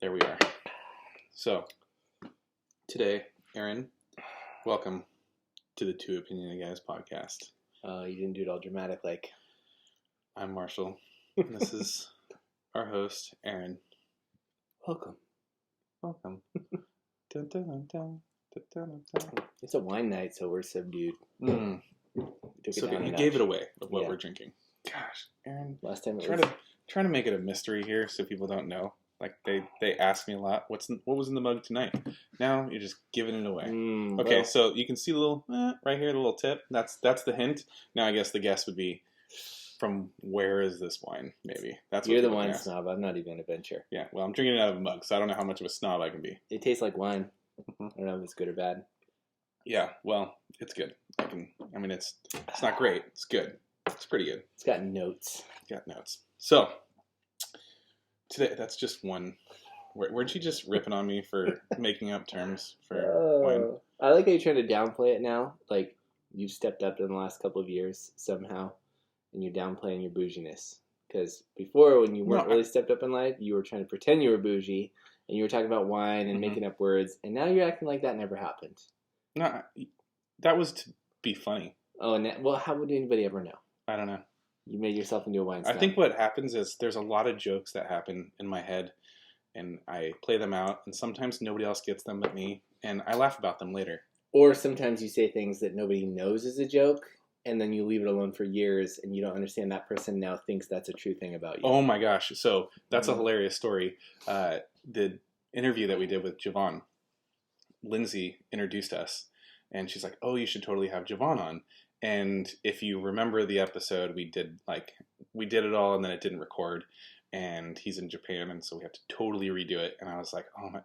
There we are. So, today, Aaron, welcome to the Two Opinionated Guys podcast. You didn't do it all dramatic like. I'm Marshall, and this is our host, Aaron. Welcome. Welcome. Dun, dun, dun, dun, dun, dun, dun. It's a wine night, so we're subdued. Mm. Took So it down a you notch. gave it away of what Yeah. we're drinking. Gosh, Aaron, Last time it trying was... to make it a mystery here so people don't know. Like they ask me a lot, what was in the mug tonight? Now you're just giving it away. Okay, well, so you can see the little right here, the little tip. That's the hint. Now I guess the guess would be, from where is this wine? Maybe that's what you're the people wine ask. snob. I'm not even going to venture. Yeah, well, I'm drinking it out of a mug, so I don't know how much of a snob I can be. It tastes like wine. Mhm. I don't know if it's good or bad. Yeah, well, it's good. It's not great. It's good. It's pretty good. It's got notes. Got notes. So today, that's just one. Weren't you just ripping on me for making up terms for wine? I like how you're trying to downplay it now. Like, you've stepped up in the last couple of years somehow, and you're downplaying your bouginess. Because before, when you weren't really stepped up in life, you were trying to pretend you were bougie, and you were talking about wine and making up words, and now you're acting like that never happened. No, that was to be funny. Oh, and well, how would anybody ever know? I don't know. You made yourself into a wine snob. I think what happens is there's a lot of jokes that happen in my head, and I play them out, and sometimes nobody else gets them but me, and I laugh about them later. Or sometimes you say things that nobody knows is a joke, and then you leave it alone for years, and you don't understand that person now thinks that's a true thing about you. Oh my gosh. So that's a hilarious story. The interview that we did with Javon, Lindsay introduced us, and she's like, oh, you should totally have Javon on. And if you remember the episode, we did it all, and then it didn't record, and he's in Japan, and so we have to totally redo it. And I was like, oh my,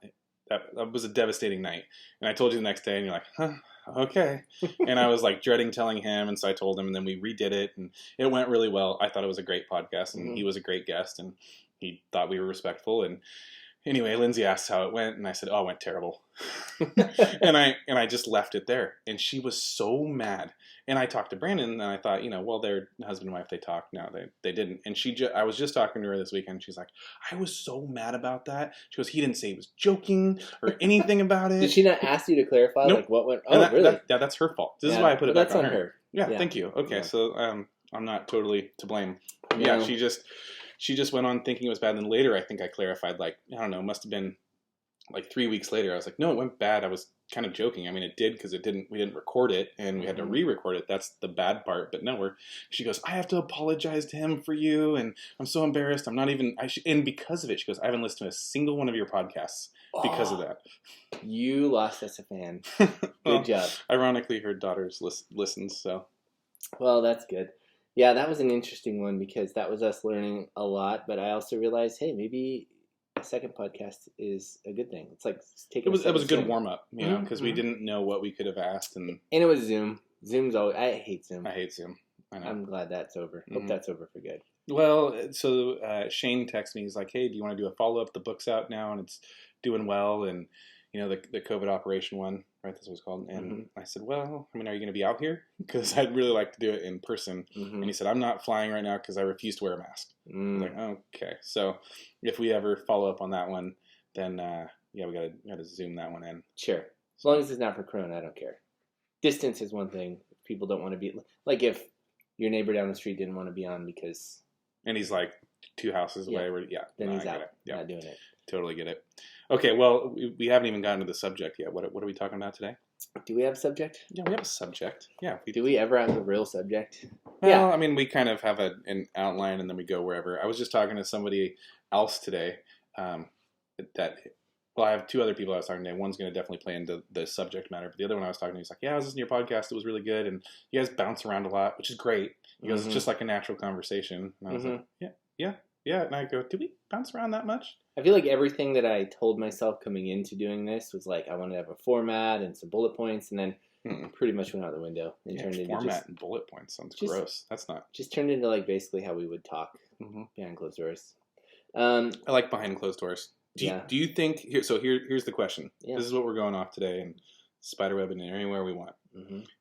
that was a devastating night. And I told you the next day, and you're like, huh, okay. And I was like dreading telling him, and so I told him, and then we redid it, and it went really well. I thought it was a great podcast, and he was a great guest, and he thought we were respectful. And anyway, Lindsay asked how it went, and I said, oh, it went terrible. and I just left it there. And she was so mad. And I talked to Brandon, and I thought, well, they're husband and wife, they talked. No, they didn't. And I was just talking to her this weekend. She's like, I was so mad about that. She goes, he didn't say he was joking or anything about it. Did she not ask you to clarify? Nope. Like, what went... Oh, really? That's her fault. This is why I put it back that's on her. her. Yeah, Yeah. thank you. Okay, Yeah. so I'm not totally to blame. No. Yeah, she just went on thinking it was bad. And then later, I think I clarified, like, I don't know, must have been like 3 weeks later. I was like, no, it went bad. I was kind of joking. I mean, it did because we didn't record it, and we had to re-record it. That's the bad part. But no, she goes, I have to apologize to him for you, and I'm so embarrassed. I'm not even, and because of it, she goes, I haven't listened to a single one of your podcasts because of that. You lost us a fan. Well, Good job. Ironically, her daughter's listens, so. Well, that's good. Yeah, that was an interesting one because that was us learning a lot, but I also realized, hey, maybe a second podcast is a good thing. It's like taking It was a good warm up, because we Mhm. didn't know what we could have asked, and it was Zoom. Zoom's always... I hate Zoom. I hate Zoom. I know. I'm glad that's over. Hope Mhm. that's over for good. Well, so Shane texted me. He's like, "Hey, do you want to do a follow up? The book's out now, and it's doing well, and the COVID operation one, right? That's what it's called." And I said, "Well, I mean, are you going to be out here? Because I'd really like to do it in person." And he said, "I'm not flying right now because I refuse to wear a mask." I was like, "Okay." So if we ever follow up on that one, then we gotta zoom that one in. Sure. As long as it's not for Corona, I don't care. Distance is one thing. If people don't want to be... Like if your neighbor down the street didn't want to be on because... And he's like 2 houses away. Then he's I get out. it. Yeah, Not doing it. totally get it. Okay, well, we haven't even gotten to the subject yet. What are we talking about today? Do we have a subject? Yeah, we have a subject. Yeah, Do we ever have a real subject? Well, Yeah. I mean, we kind of have an outline, and then we go wherever. I was just talking to somebody else today. I have 2 other people I was talking to. One's going to definitely play into the subject matter, but the other one I was talking to, he's like, "Yeah, I was listening to your podcast. It was really good, and you guys bounce around a lot, which is great." He goes, "It's just like a natural conversation." And I was like, "Yeah." And I go, "Do we bounce around that much?" I feel like everything that I told myself coming into doing this was like I wanted to have a format and some bullet points, and then pretty much went out the window and turned into format and bullet points sounds gross. That's not. Just turned into like basically how we would talk behind closed doors. I like behind closed doors. Do you think here? So here's the question. Yeah. This is what we're going off today, and spiderweb and anywhere we want.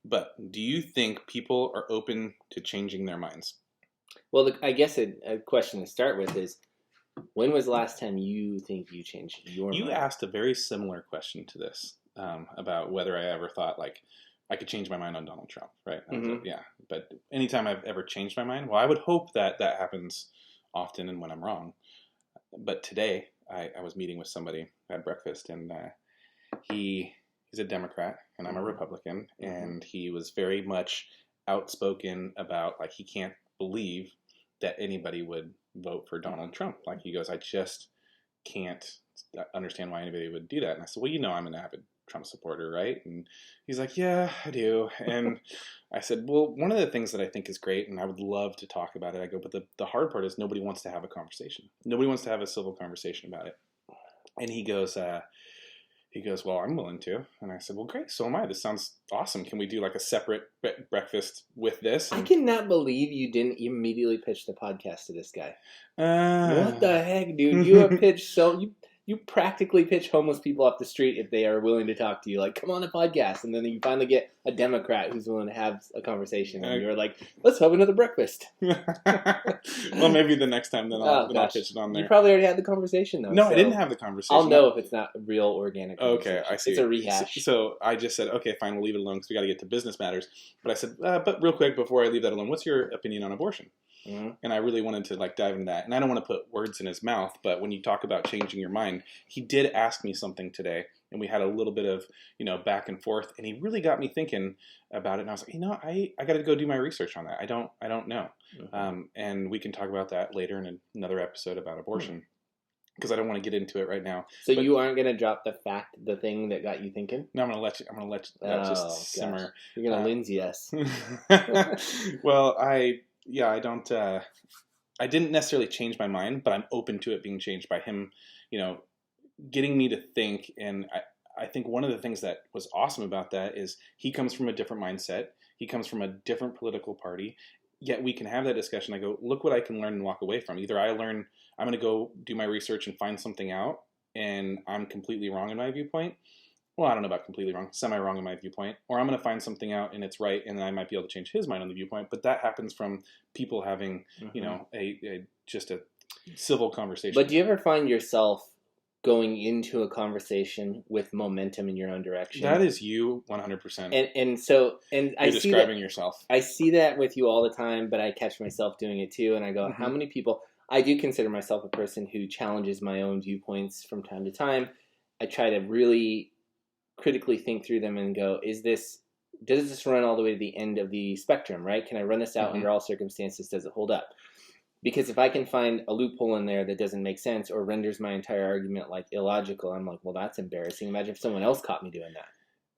But do you think people are open to changing their minds? Well, I guess a question to start with is, When was the last time you think you changed your mind? You asked a very similar question to this about whether I ever thought like I could change my mind on Donald Trump, right? I was like, yeah, but anytime I've ever changed my mind, well, I would hope that that happens often and when I'm wrong. But today I was meeting with somebody at breakfast, and he's a Democrat and I'm a Republican, and he was very much outspoken about like he can't believe that anybody would vote for Donald Trump. Like he goes, I just can't understand why anybody would do that. And I said, well, you know, I'm an avid Trump supporter, right? And he's like, yeah, I do. And I said, well, one of the things that I think is great, and I would love to talk about it, I go, but the hard part is nobody wants to have a conversation. Nobody wants to have a civil conversation about it. And he goes, well, I'm willing to. And I said, well, great. So am I. This sounds awesome. Can we do like a separate breakfast with this? I cannot believe you didn't immediately pitch the podcast to this guy. What the heck, dude? You have pitched you practically pitch homeless people off the street if they are willing to talk to you. Like, come on the podcast. And then you finally get a Democrat who's willing to have a conversation. And you're like, let's have another breakfast. Well, maybe the next time then I'll pitch it on there. You probably already had the conversation, though. No, so I didn't have the conversation. I'll know if it's not a real organic conversation. Okay, I see. It's a rehash. So I just said, okay, fine, we'll leave it alone because we got to get to business matters. But I said, but real quick, before I leave that alone, what's your opinion on abortion? Mm-hmm. And I really wanted to like dive into that. And I don't want to put words in his mouth, but when you talk about changing your mind, he did ask me something today, and we had a little bit of, back and forth, and he really got me thinking about it. And I was like, I got to go do my research on that. I don't know. Mm-hmm. And we can talk about that later in another episode about abortion. Because I don't want to get into it right now. So you aren't going to drop the thing that got you thinking? No, I'm going to let that just simmer. You're going to Lindsay us. Well, I don't. I didn't necessarily change my mind, but I'm open to it being changed by him, getting me to think. And I think one of the things that was awesome about that is he comes from a different mindset. He comes from a different political party. Yet we can have that discussion. I go, look what I can learn and walk away from. Either I'm going to go do my research and find something out, and I'm completely wrong in my viewpoint. Well, I don't know about completely wrong, semi-wrong in my viewpoint. Or I'm going to find something out and it's right, and then I might be able to change his mind on the viewpoint. But that happens from people having, just a civil conversation. But do you ever find yourself going into a conversation with momentum in your own direction? That is you 100%. And you're describing yourself. I see that with you all the time, but I catch myself doing it too. And I go, how many people... I do consider myself a person who challenges my own viewpoints from time to time. I try to really critically think through them and go, does this run all the way to the end of the spectrum, right? Can I run this out under all circumstances? Does it hold up? Because if I can find a loophole in there that doesn't make sense or renders my entire argument like illogical, I'm like, well, that's embarrassing. Imagine if someone else caught me doing that.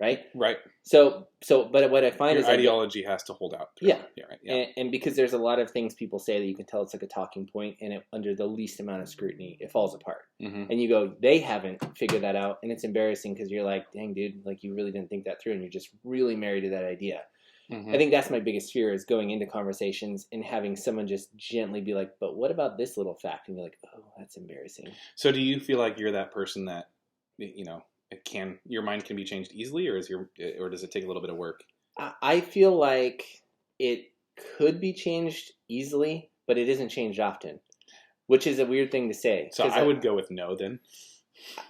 Right? Right. But what I find is ideology has to hold out. Yeah. Right. Yeah. And because there's a lot of things people say that you can tell it's like a talking point, and under the least amount of scrutiny, it falls apart. Mm-hmm. And you go, they haven't figured that out, and it's embarrassing because you're like, dang, dude, like you really didn't think that through, and you're just really married to that idea. Mm-hmm. I think that's my biggest fear is going into conversations and having someone just gently be like, but what about this little fact? And you're like, oh, that's embarrassing. So do you feel like you're that person that, your mind can be changed easily, or does it take a little bit of work? I feel like it could be changed easily, but it isn't changed often, which is a weird thing to say. So I would go with no then.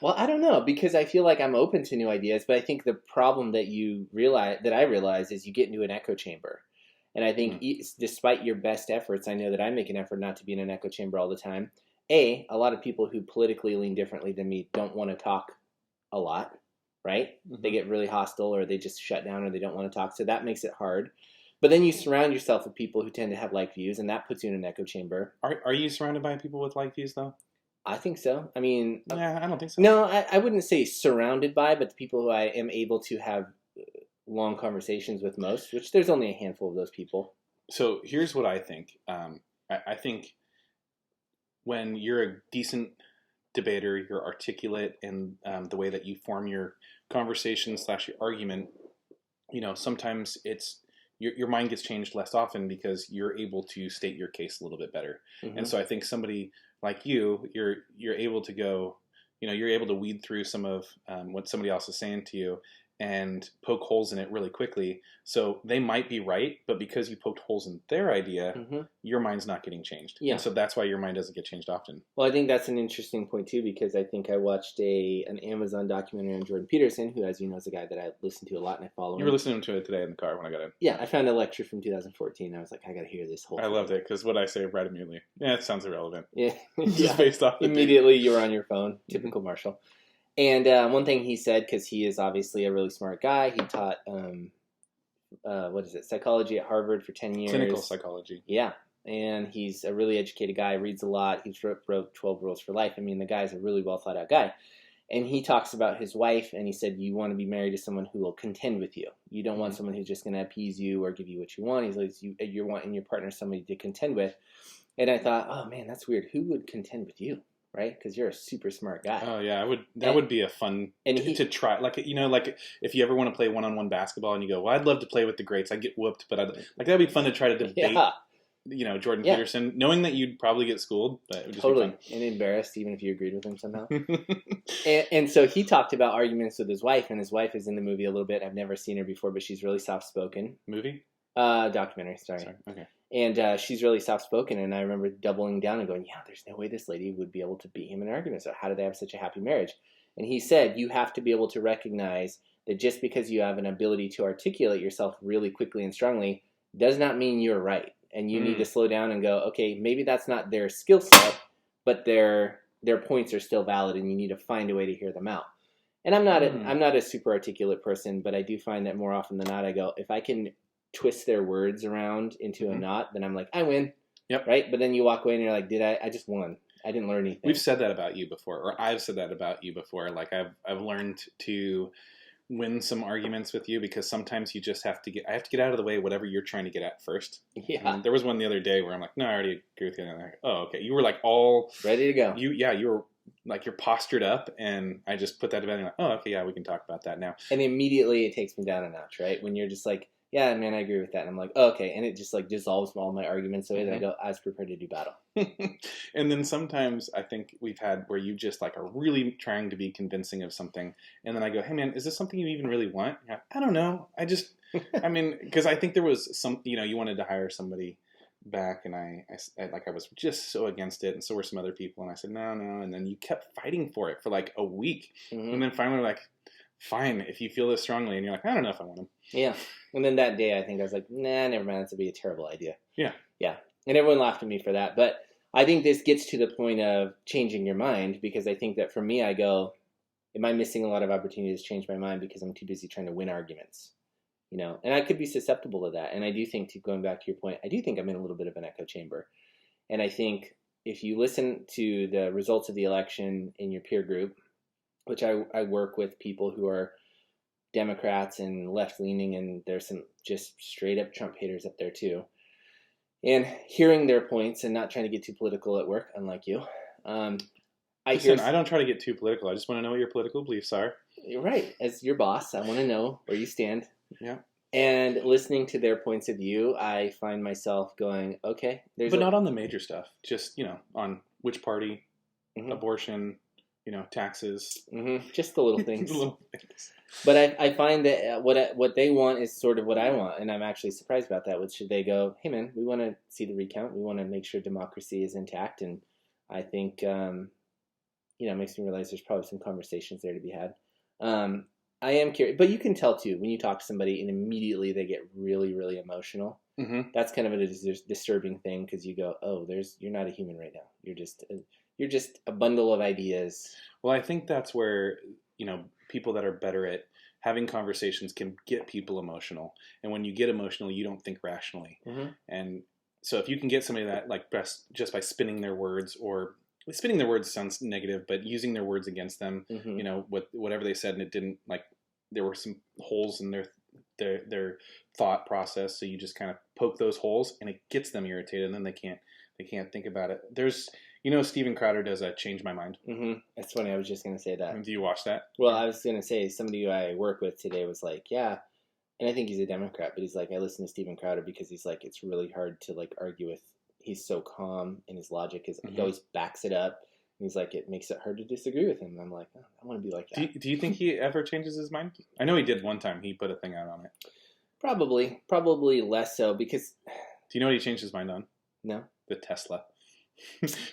Well, I don't know, because I feel like I'm open to new ideas, but I think the problem that I realize is you get into an echo chamber. And I think despite your best efforts, I know that I make an effort not to be in an echo chamber all the time. A lot of people who politically lean differently than me don't want to talk a lot, right? Mm-hmm. They get really hostile, or they just shut down, or they don't want to talk. So that makes it hard. But then you surround yourself with people who tend to have like views, and that puts you in an echo chamber. Are you surrounded by people with like views, though? I think so. I mean... Yeah, I don't think so. No, I wouldn't say surrounded by, but the people who I am able to have long conversations with most, which there's only a handful of those people. So here's what I think. I think when you're a decent debater, you're articulate in the way that you form your conversation / your argument, sometimes it's your mind gets changed less often because you're able to state your case a little bit better. Mm-hmm. And so I think somebody like you're able to go, you're able to weed through some of what somebody else is saying to you and poke holes in it really quickly. So they might be right, but because you poked holes in their idea, your mind's not getting changed. Yeah. And so that's why your mind doesn't get changed often. Well, I think that's an interesting point too, because I think I watched an Amazon documentary on Jordan Peterson, who, as you know, is a guy that I listen to a lot and I follow. You were listening to it today in the car when I got in. Yeah, I found a lecture from 2014. I was like, I got to hear this whole. I loved it because what I say right immediately, it sounds irrelevant. Yeah, just based off immediately you were on your phone. Typical Marshall. And one thing he said, because he is obviously a really smart guy, he taught psychology at Harvard for 10 years. Clinical psychology. Yeah, and he's a really educated guy. Reads a lot. He's wrote 12 Rules for Life. I mean, the guy's a really well thought out guy. And he talks about his wife, and he said, you want to be married to someone who will contend with you. You don't want someone who's just going to appease you or give you what you want. He's like, you're wanting your partner somebody to contend with. And I thought, oh man, that's weird. Who would contend with you? Right? Because you're a super smart guy. Oh yeah, that would be a fun to try. Like like if you ever want to play one-on-one basketball and you go, well, I'd love to play with the greats. I get whooped, but that'd be fun to try to debate. Yeah. Jordan Peterson, knowing that you'd probably get schooled, but it would just be fun. And embarrassed, even if you agreed with him somehow. and so he talked about arguments with his wife, and his wife is in the movie a little bit. I've never seen her before, but she's really soft-spoken. Movie? Documentary. Sorry. Okay. And she's really soft-spoken, and I remember doubling down and going, yeah, there's no way this lady would be able to beat him in an argument. So how do they have such a happy marriage? And he said, you have to be able to recognize that just because you have an ability to articulate yourself really quickly and strongly does not mean you're right. And you need to slow down and go, okay, maybe that's not their skill set, but their points are still valid, and you need to find a way to hear them out. And I'm not a super articulate person, but I do find that more often than not, I go, if I can twist their words around into a knot, then I'm like, I win. Yep. Right? But then you walk away and you're like, I just won. I didn't learn anything. We've said that about you before, or I've said that about you before. Like I've learned to win some arguments with you because sometimes you just have to I have to get out of the way whatever you're trying to get at first. Yeah. And there was one the other day where I'm like, no, I already agree with you. And I'm like, oh, okay. You were like all ready to go. You were like, you're postured up, and I just put that to bed and I'm like, oh, okay, yeah, we can talk about that now. And immediately it takes me down a notch, right? When you're just like, yeah, man, I agree with that. And I'm like, oh, okay. And it just like dissolves all my arguments away that I go, I was prepared to do battle. And then sometimes I think we've had where you just like are really trying to be convincing of something. And then I go, hey man, is this something you even really want? Like, I don't know. I mean, because I think there was some, you wanted to hire somebody back, and I was just so against it. And so were some other people. And I said, no. And then you kept fighting for it for like a week. And then finally we're like, fine, if you feel this strongly. And you're like, I don't know if I want him. Yeah. And then that day I think I was like, nah, never mind. That's would be a terrible idea. Yeah. Yeah. And everyone laughed at me for that. But I think this gets to the point of changing your mind, because I think that for me, I go, am I missing a lot of opportunities to change my mind because I'm too busy trying to win arguments? And I could be susceptible to that. And I do think, going back to your point, I do think I'm in a little bit of an echo chamber. And I think if you listen to the results of the election in your peer group, which I work with people who are Democrats and left-leaning, and there's some just straight-up Trump haters up there too. And hearing their points and not trying to get too political at work, unlike you. I don't try to get too political. I just want to know what your political beliefs are. You're right. As your boss, I want to know where you stand. Yeah. And listening to their points of view, I find myself going, okay. But not on the major stuff. Just, on which party, abortion, taxes. Just the little things. But I find that what they want is sort of what I want, and I'm actually surprised about that. Which they go, hey man, we want to see the recount. We want to make sure democracy is intact, and I think it makes me realize there's probably some conversations there to be had. I am curious, but you can tell too when you talk to somebody and immediately they get really, really emotional. That's kind of a disturbing thing, because you go, oh, you're not a human right now. You're just a bundle of ideas. Well, I think that's where people that are better at having conversations can get people emotional. And when you get emotional, you don't think rationally. And so if you can get somebody that like just by spinning their words, or spinning their words sounds negative, but using their words against them, whatever they said, and it didn't, like, there were some holes in their thought process. So you just kind of poke those holes and it gets them irritated, and then they can't think about it. There's, Steven Crowder does a Change My Mind. That's funny. I was just going to say that. And do you watch that? Well, I was going to say, somebody who I work with today was like, yeah, and I think he's a Democrat, but he's like, I listen to Steven Crowder because he's like, it's really hard to like argue with. He's so calm, and his logic is he always backs it up, He's like, it makes it hard to disagree with him. And I'm like, oh, I want to be like that. Do you think he ever changes his mind? I know he did one time. He put a thing out on it. Probably less so because. Do you know what he changed his mind on? No. The Tesla.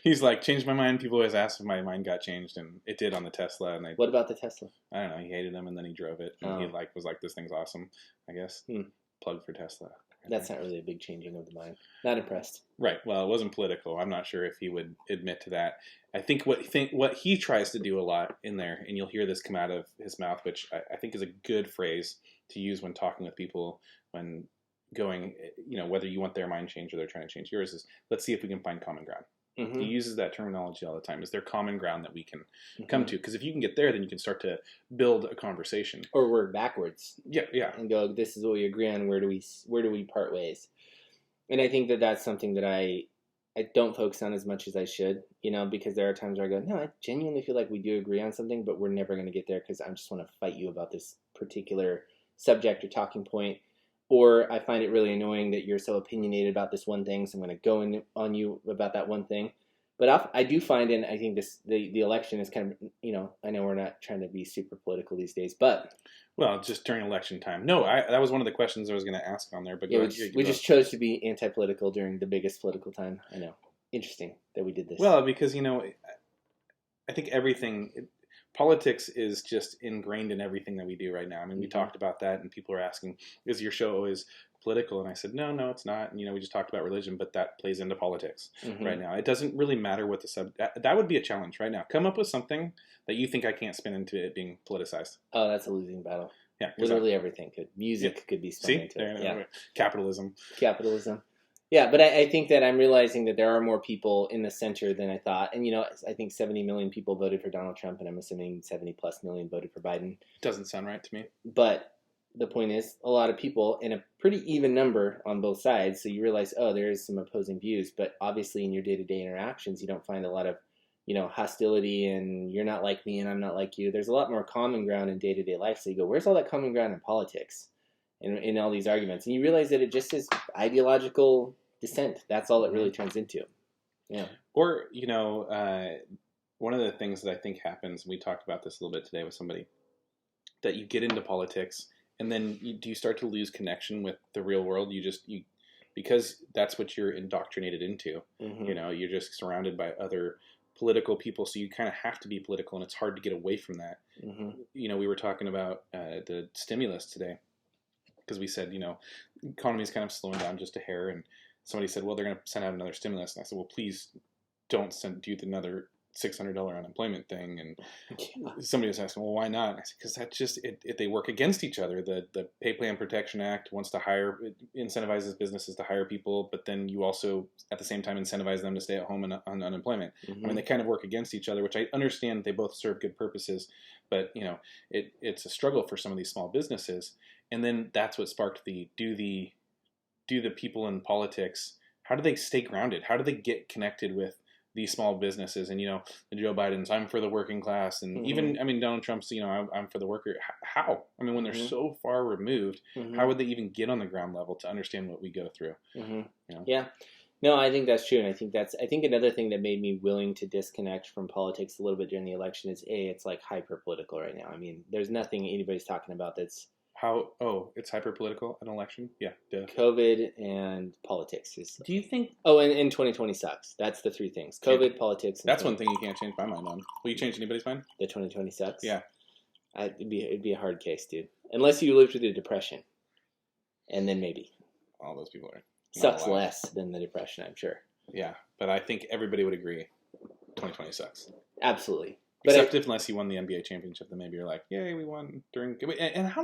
He's like, changed my mind. People always ask if my mind got changed, and it did on the Tesla. And what about the Tesla? I don't know. He hated them, and then he drove it. And he was like, this thing's awesome. I guess. Plug for Tesla. That's not really a big changing of the mind. Not impressed. Right. Well, it wasn't political. I'm not sure if he would admit to that. I think what he tries to do a lot in there, and you'll hear this come out of his mouth, which I think is a good phrase to use when talking with people, when going, whether you want their mind changed or they're trying to change yours, is let's see if we can find common ground. Mm-hmm. He uses that terminology all the time. Is there common ground that we can come to? Because if you can get there, then you can start to build a conversation. Or work backwards. Yeah. And go, this is what we agree on. Where do we part ways? And I think that that's something that I don't focus on as much as I should, because there are times where I go, no, I genuinely feel like we do agree on something, but we're never going to get there because I just want to fight you about this particular subject or talking point. Or I find it really annoying that you're so opinionated about this one thing, so I'm going to go in on you about that one thing. But I do find, and I think the election is kind of, I know we're not trying to be super political these days, but... Well, just during election time. No, that was one of the questions I was going to ask on there. But yeah, we just chose to be anti-political during the biggest political time. I know. Interesting that we did this. Well, because, I think politics is just ingrained in everything that we do right now. I mean, we talked about that, and people are asking, is your show always political? And I said, no, it's not. And, we just talked about religion, but that plays into politics right now. It doesn't really matter what the that would be a challenge right now. Come up with something that you think I can't spin into it being politicized. Oh, that's a losing battle. Yeah. Literally everything could. Music could be spun into it. Yeah. Capitalism. Yeah, but I think that I'm realizing that there are more people in the center than I thought. And, I think 70 million people voted for Donald Trump, and I'm assuming 70 plus million voted for Biden. Doesn't sound right to me. But the point is, a lot of people, and a pretty even number on both sides, so you realize, there is some opposing views. But obviously in your day-to-day interactions, you don't find a lot of, hostility, and you're not like me and I'm not like you. There's a lot more common ground in day-to-day life. So you go, where's all that common ground in politics? In all these arguments, and you realize that it just is ideological dissent. That's all it really turns into. Yeah. Or one of the things that I think happens, we talked about this a little bit today with somebody, that you get into politics and then you start to lose connection with the real world. Because that's what you're indoctrinated into. You're just surrounded by other political people, so you kind of have to be political, and it's hard to get away from that. We were talking about the stimulus today, because we said, economy is kind of slowing down just a hair, and somebody said, well, they're going to send out another stimulus, and I said, well, please don't do another $600 unemployment thing. And somebody was asking, well, why not? I said, because that's just they work against each other. The Pay Plan Protection Act wants to incentivizes businesses to hire people, but then you also at the same time incentivize them to stay at home on unemployment. I mean, they kind of work against each other, which I understand they both serve good purposes, but it's a struggle for some of these small businesses. And then that's what sparked do the people in politics, how do they stay grounded? How do they get connected with these small businesses? And, the Joe Biden's, I'm for the working class. And even, Donald Trump's, I'm for the worker. How? When they're so far removed, how would they even get on the ground level to understand what we go through? Yeah. No, I think that's true. And I think another thing that made me willing to disconnect from politics a little bit during the election is it's like hyper political right now. There's nothing anybody's talking about that's it's hyper political, an election? Yeah. Duh. COVID and politics is. Do you think? Oh, and 2020 sucks. That's the three things: COVID, politics. And that's one thing you can't change my mind on. Will you change anybody's mind? The 2020 sucks. Yeah. It'd be a hard case, dude. Unless you lived through the Depression, and then maybe. All those people are. Sucks less than the Depression, I'm sure. Yeah, but I think everybody would agree 2020 sucks. Absolutely. Except unless you won the NBA championship, then maybe you're like, yay, we won during. And how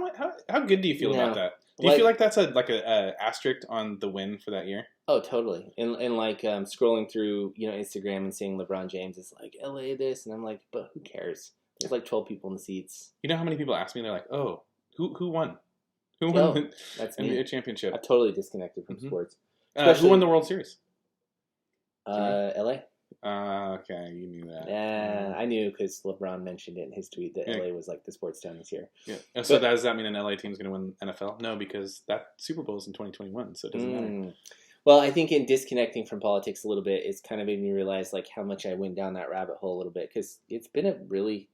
good do you feel about that? Do you feel like that's a asterisk on the win for that year? Oh, totally. And scrolling through Instagram and seeing LeBron James is like LA this, and I'm like, but who cares? There's like 12 people in the seats. You know how many people ask me? They're like, oh, who won? Who won the NBA championship? I'm totally disconnected from sports. Who won the World Series? LA. Okay, you knew that. Yeah, I knew because LeBron mentioned it in his tweet that LA was like the sports town this year. Yeah. So does that mean an LA team's going to win NFL? No, because that Super Bowl is in 2021, so it doesn't matter. Well, I think in disconnecting from politics a little bit, it's kind of made me realize like how much I went down that rabbit hole a little bit because it's been a really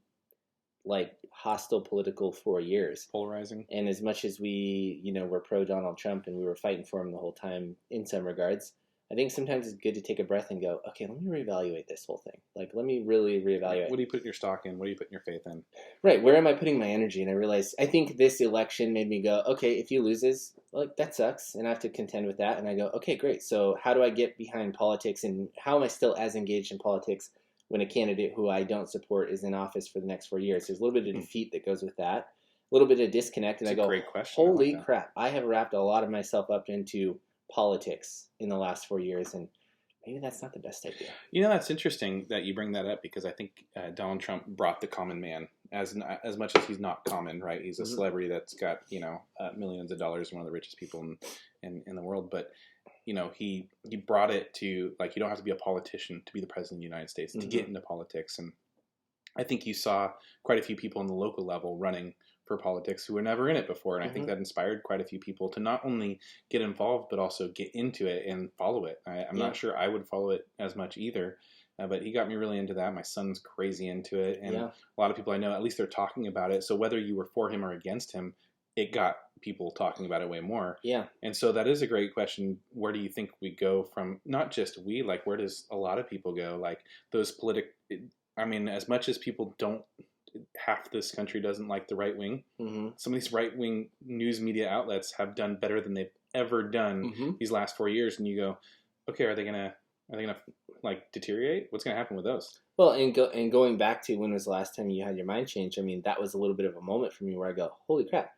like hostile political 4 years. Polarizing. And as much as we, were pro Donald Trump and we were fighting for him the whole time in some regards, I think sometimes it's good to take a breath and go, okay, let me reevaluate this whole thing. Like, let me really reevaluate. What do you put your stock in? What do you put your faith in? Right. Where am I putting my energy? And I realized, I think this election made me go, okay, if he loses, like, that sucks. And I have to contend with that. And I go, okay, great. So how do I get behind politics and how am I still as engaged in politics when a candidate who I don't support is in office for the next 4 years? There's a little bit of defeat that goes with that, a little bit of disconnect. And That's I go, great question. holy crap, I have wrapped a lot of myself up into politics in the last 4 years. And maybe that's not the best idea. That's interesting that you bring that up because I think Donald Trump brought the common man as much as he's not common, right? He's a celebrity that's got, millions of dollars, one of the richest people in the world. But, he brought it to, like, you don't have to be a politician to be the president of the United States, to get into politics. And I think you saw quite a few people on the local level running for politics who were never in it before. And I think that inspired quite a few people to not only get involved, but also get into it and follow it. I'm not sure I would follow it as much either, but he got me really into that. My son's crazy into it. And a lot of people I know, at least they're talking about it. So whether you were for him or against him, it got people talking about it way more. Yeah. And so that is a great question. Where do you think we go from, not just we, like where does a lot of people go? Like those as much as people don't, half this country doesn't like the right wing. Some of these right wing news media outlets have done better than they've ever done these last 4 years. And you go, okay, are they gonna like deteriorate? What's gonna happen with those? Well, and going back to when was the last time you had your mind change? I mean, that was a little bit of a moment for me where I go, holy crap.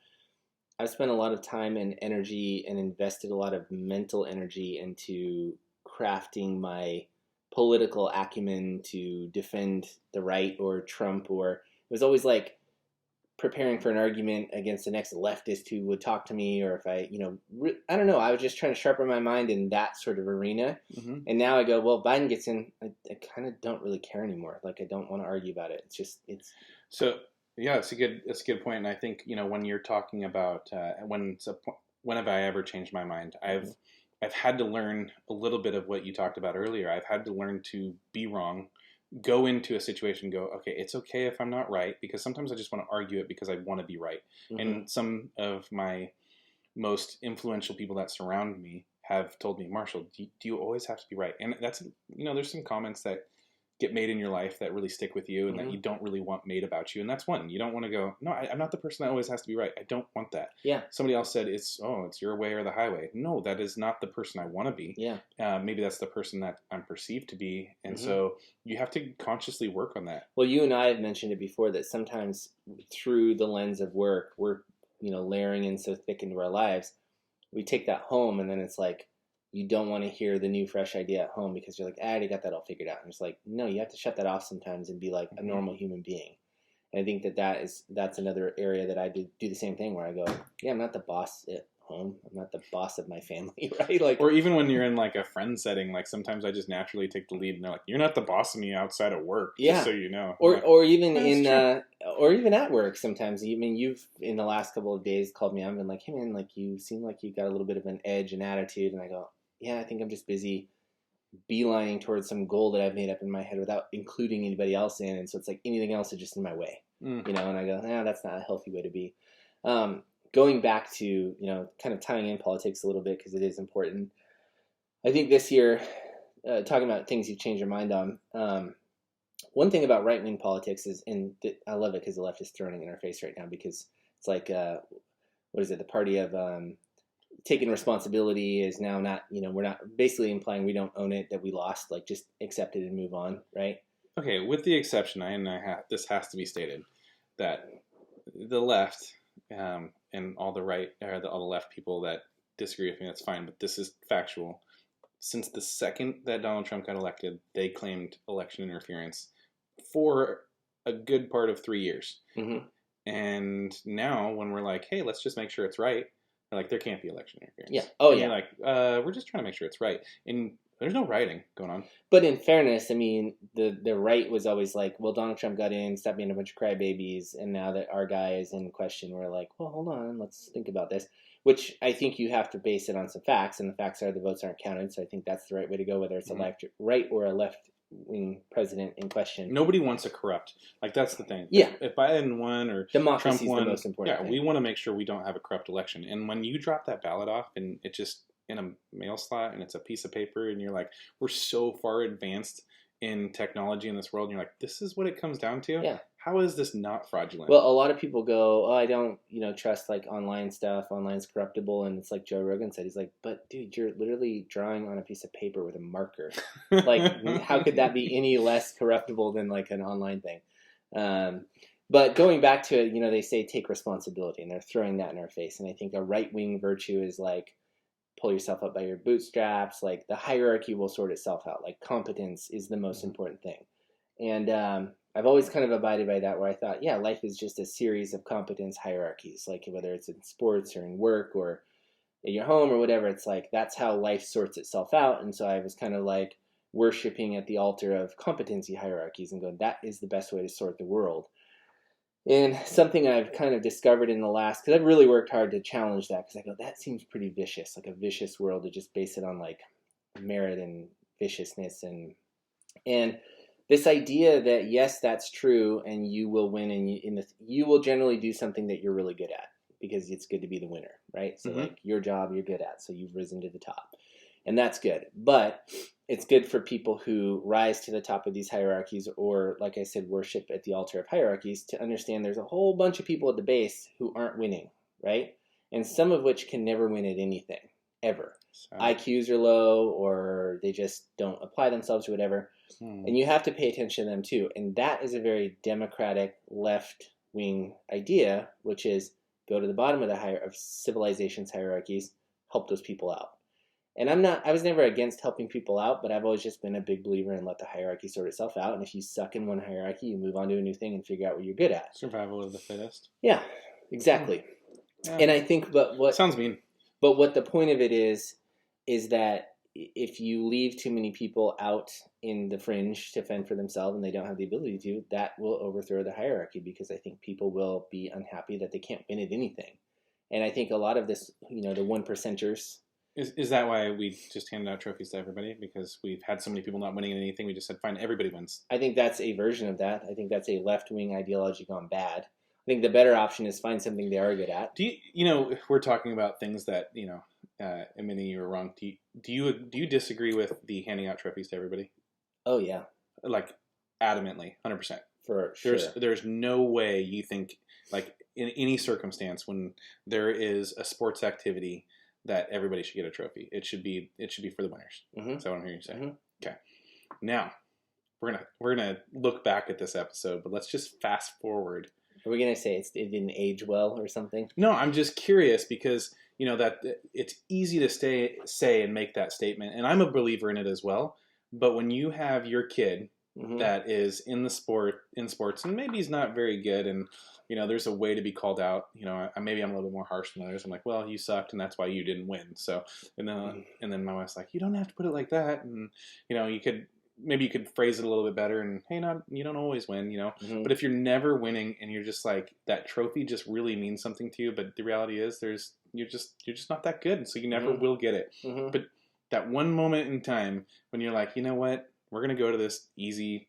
I've spent a lot of time and energy and invested a lot of mental energy into crafting my political acumen to defend the right or Trump, or it was always like preparing for an argument against the next leftist who would talk to me, or if I, I don't know, I was just trying to sharpen my mind in that sort of arena. And now I go, well, Biden gets in, I kind of don't really care anymore. Like I don't want to argue about it. So yeah, it's a good point. And I think, when you're talking about, when have I ever changed my mind? I've had to learn a little bit of what you talked about earlier. I've had to learn to be wrong, go into a situation, go, okay, it's okay if I'm not right, because sometimes I just want to argue it because I want to be right. And some of my most influential people that surround me have told me, Marshall, do you always have to be right? And that's, there's some comments that get made in your life that really stick with you and that you don't really want made about you. And that's one. You don't want to go, no, I'm not the person that always has to be right. I don't want that. Yeah. Somebody else said it's your way or the highway. No, that is not the person I want to be. Yeah. Maybe that's the person that I'm perceived to be. And so you have to consciously work on that. Well, you and I have mentioned it before that sometimes through the lens of work, we're, layering in so thick into our lives, we take that home and then it's like, you don't want to hear the new fresh idea at home because you're like, I already got that all figured out. And it's like, no, you have to shut that off sometimes and be like a normal human being. And I think that's another area that I do the same thing where I go, yeah, I'm not the boss at home. I'm not the boss of my family, right? Like, or even when you're in like a friend setting, like sometimes I just naturally take the lead and they're like, you're not the boss of me outside of work, just so you know. Or even or even at work sometimes. I mean, you've in the last couple of days called me up and like, hey man, like you seem like you got a little bit of an edge and attitude. And I go, yeah, I think I'm just busy beelining towards some goal that I've made up in my head without including anybody else in. And so it's like anything else is just in my way, and I go, that's not a healthy way to be. Going back to, kind of tying in politics a little bit because it is important. I think this year, talking about things you've changed your mind on, one thing about right-wing politics is, and I love it because the left is throwing it in our face right now because it's like, what is it, the party of taking responsibility is now not, we're not basically implying we don't own it, that we lost, like just accept it and move on, right? Okay, with the exception, this has to be stated, that the left and all the right or all the left people that disagree with me, that's fine, but this is factual. Since the second that Donald Trump got elected, they claimed election interference for a good part of 3 years. And now when we're like, hey, let's just make sure it's right, they're like, there can't be election interference. Yeah. Oh, and yeah. You're like, we're just trying to make sure it's right. And there's no rioting going on. But in fairness, I mean, the right was always like, well, Donald Trump got in, stop being a bunch of crybabies, and now that our guy is in question, we're like, well, hold on, let's think about this. which I think you have to base it on some facts, and the facts are the votes aren't counted. So I think that's the right way to go, whether it's a right or a left wing president in question. Nobody wants a corrupt. Like, that's the thing. Yeah. If Biden won or democracy Trump won, is the most important thing. We want to make sure we don't have a corrupt election. And when you drop that ballot off and it just in a mail slot and it's a piece of paper and you're like, we're so far advanced in technology in this world, and you're like, this is what it comes down to? Yeah. How is this not fraudulent? Well, a lot of people go, oh, I don't, trust like online stuff. Online's corruptible. And it's like Joe Rogan said, he's like, but dude, you're literally drawing on a piece of paper with a marker. Like, how could that be any less corruptible than like an online thing? But going back to it, they say take responsibility, and they're throwing that in our face. And I think a right-wing virtue is like, pull yourself up by your bootstraps. Like, the hierarchy will sort itself out. Like, competence is the most important thing. And I've always kind of abided by that, where I thought, yeah, life is just a series of competence hierarchies. Like, whether it's in sports or in work or in your home or whatever, it's like, that's how life sorts itself out. And so I was kind of like worshiping at the altar of competency hierarchies and going, that is the best way to sort the world. And something I've kind of discovered in the last, because I've really worked hard to challenge that, because I go, that seems pretty vicious, like a vicious world to just base it on like merit and viciousness. And this idea that, yes, that's true, and you will win, and you will generally do something that you're really good at, because it's good to be the winner, right? So like your job you're good at, so you've risen to the top. And that's good. But it's good for people who rise to the top of these hierarchies, or, like I said, worship at the altar of hierarchies, to understand there's a whole bunch of people at the base who aren't winning, right? And some of which can never win at anything, ever. IQs are low, or they just don't apply themselves or whatever. And you have to pay attention to them too. And that is a very democratic left-wing idea, which is go to the bottom of civilization's hierarchies, help those people out. And I was never against helping people out, but I've always just been a big believer in let the hierarchy sort itself out. And if you suck in one hierarchy, you move on to a new thing and figure out what you're good at. Survival of the fittest. Yeah, exactly. Yeah. And I think, sounds mean. But what the point of it is that if you leave too many people out in the fringe to fend for themselves and they don't have the ability to, that will overthrow the hierarchy, because I think people will be unhappy that they can't win at anything. And I think a lot of this, the one percenters. Is that why we just handed out trophies to everybody? Because we've had so many people not winning at anything, we just said, fine, everybody wins. I think that's a version of that. I think that's a left-wing ideology gone bad. I think the better option is find something they are good at. Do you, we're talking about things that, Emily, you were wrong. Do you disagree with the handing out trophies to everybody? Oh, yeah. Like, adamantly, 100%. For sure. There's no way you think, like, in any circumstance when there is a sports activity, that everybody should get a trophy. It should be for the winners. Mm-hmm. Is that what I'm hearing you say? Mm-hmm. Okay. Now, we're gonna look back at this episode, but let's just fast forward. Are we gonna say it didn't age well or something? No, I'm just curious, because that it's easy to say and make that statement, and I'm a believer in it as well. But when you have your kid that is in sports, and maybe he's not very good, and there's a way to be called out. Maybe I'm a little bit more harsh than others. I'm like, well, you sucked, and that's why you didn't win. So, and then my wife's like, you don't have to put it like that, and you could phrase it a little bit better, and hey, you don't always win, But if you're never winning, and you're just like, that trophy just really means something to you, but the reality is you're just not that good, so you never will get it. Mm-hmm. But that one moment in time when you're like, you know what, we're gonna go to this easy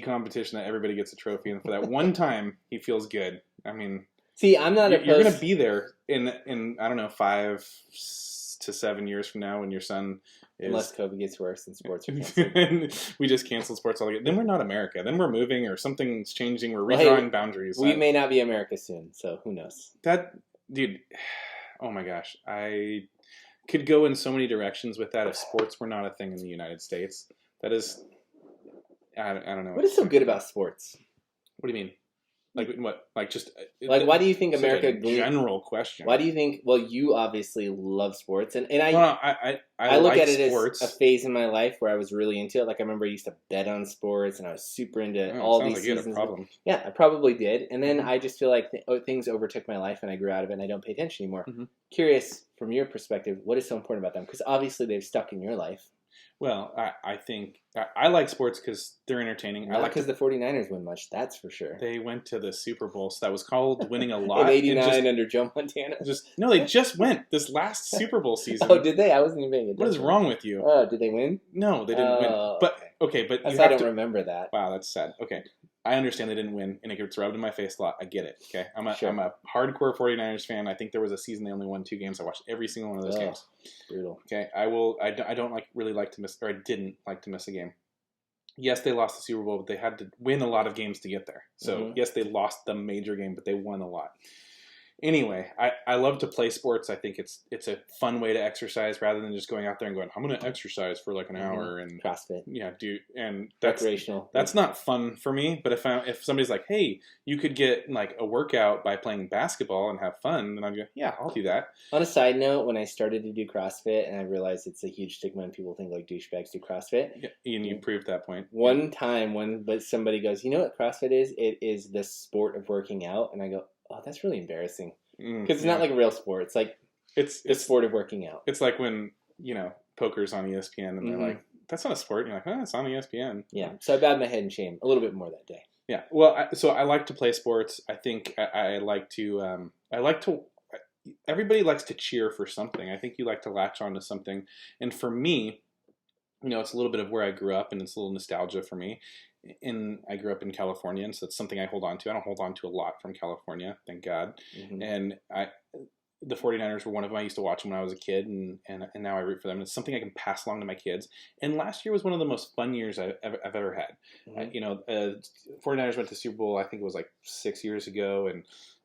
competition that everybody gets a trophy, and for that one time he feels good. I mean, see, I'm not opposed. You're gonna be there in I don't know, 5 to 7 years from now when your son is, unless COVID gets worse and sports are canceled. We just canceled sports altogether. Then we're not America. Then we're moving, or something's changing. We're redrawing boundaries. We may not be America soon, so who knows? That dude, oh my gosh, I could go in so many directions with that if sports were not a thing in the United States. That is, I don't know. What is so good about sports? What do you mean? Like what? Like just like why do you think America? General question. Why do you think? Well, you obviously love sports, and I look like at it sports. as a phase in my life where I was really into it. Like I remember I used to bet on sports, and I was super into all these seasons. You had a problem. Yeah, I probably did, and then I just feel like things overtook my life, and I grew out of it, and I don't pay attention anymore. Mm-hmm. Curious from your perspective, what is so important about them? Because obviously they've stuck in your life. Well, I think I like sports because they're entertaining. I Not like because the 49ers win much, that's for sure. they went to the Super Bowl, so that was called winning a In lot. '89 under Joe Montana. No, they just went this last Super Bowl season. Oh, did they? I wasn't even paying attention. What is wrong with you? Oh, did they win? No, they didn't win. But okay, but I you don't have to. remember that. Wow, that's sad. Okay, I understand they didn't win, and it gets rubbed in my face a lot. I get it. Okay, I'm a hardcore 49ers fan. I think there was a season they only won 2 games. I watched every single one of those games. Brutal. Okay, I don't really like to miss, or I didn't like to miss a game. Yes, they lost the Super Bowl, but they had to win a lot of games to get there. So yes, they lost the major game, but they won a lot. Anyway, I love to play sports. I think it's a fun way to exercise rather than just going out there and going, I'm going to exercise for like an hour and CrossFit. Yeah, and that's recreational. That's not fun for me. But if somebody's like, hey, you could get like a workout by playing basketball and have fun, then I'd go, yeah, I'll do that. On a side note, when I started to do CrossFit, and I realized it's a huge stigma and people think like douchebags do CrossFit. Yeah, and you proved that point. One time when somebody goes, you know what CrossFit is? It is the sport of working out, and I go, oh, that's really embarrassing because it's not like a real sport. It's like it's the sport of working out. It's like when poker's on ESPN and they're like, that's not a sport. And you're like, oh, it's on ESPN. Yeah. So I bowed my head in shame a little bit more that day. Yeah. Well, so I like to play sports. I think I like to. Everybody likes to cheer for something. I think you like to latch on to something, and for me, it's a little bit of where I grew up, and it's a little nostalgia for me. I grew up in California, and so it's something I hold on to. I don't hold on to a lot from California, thank God. And the 49ers were one of them I used to watch them when I was a kid, and now I root for them. It's something I can pass along to my kids. And last year was one of the most fun years I've ever had. 49ers went to Super Bowl, I think it was like 6 years ago,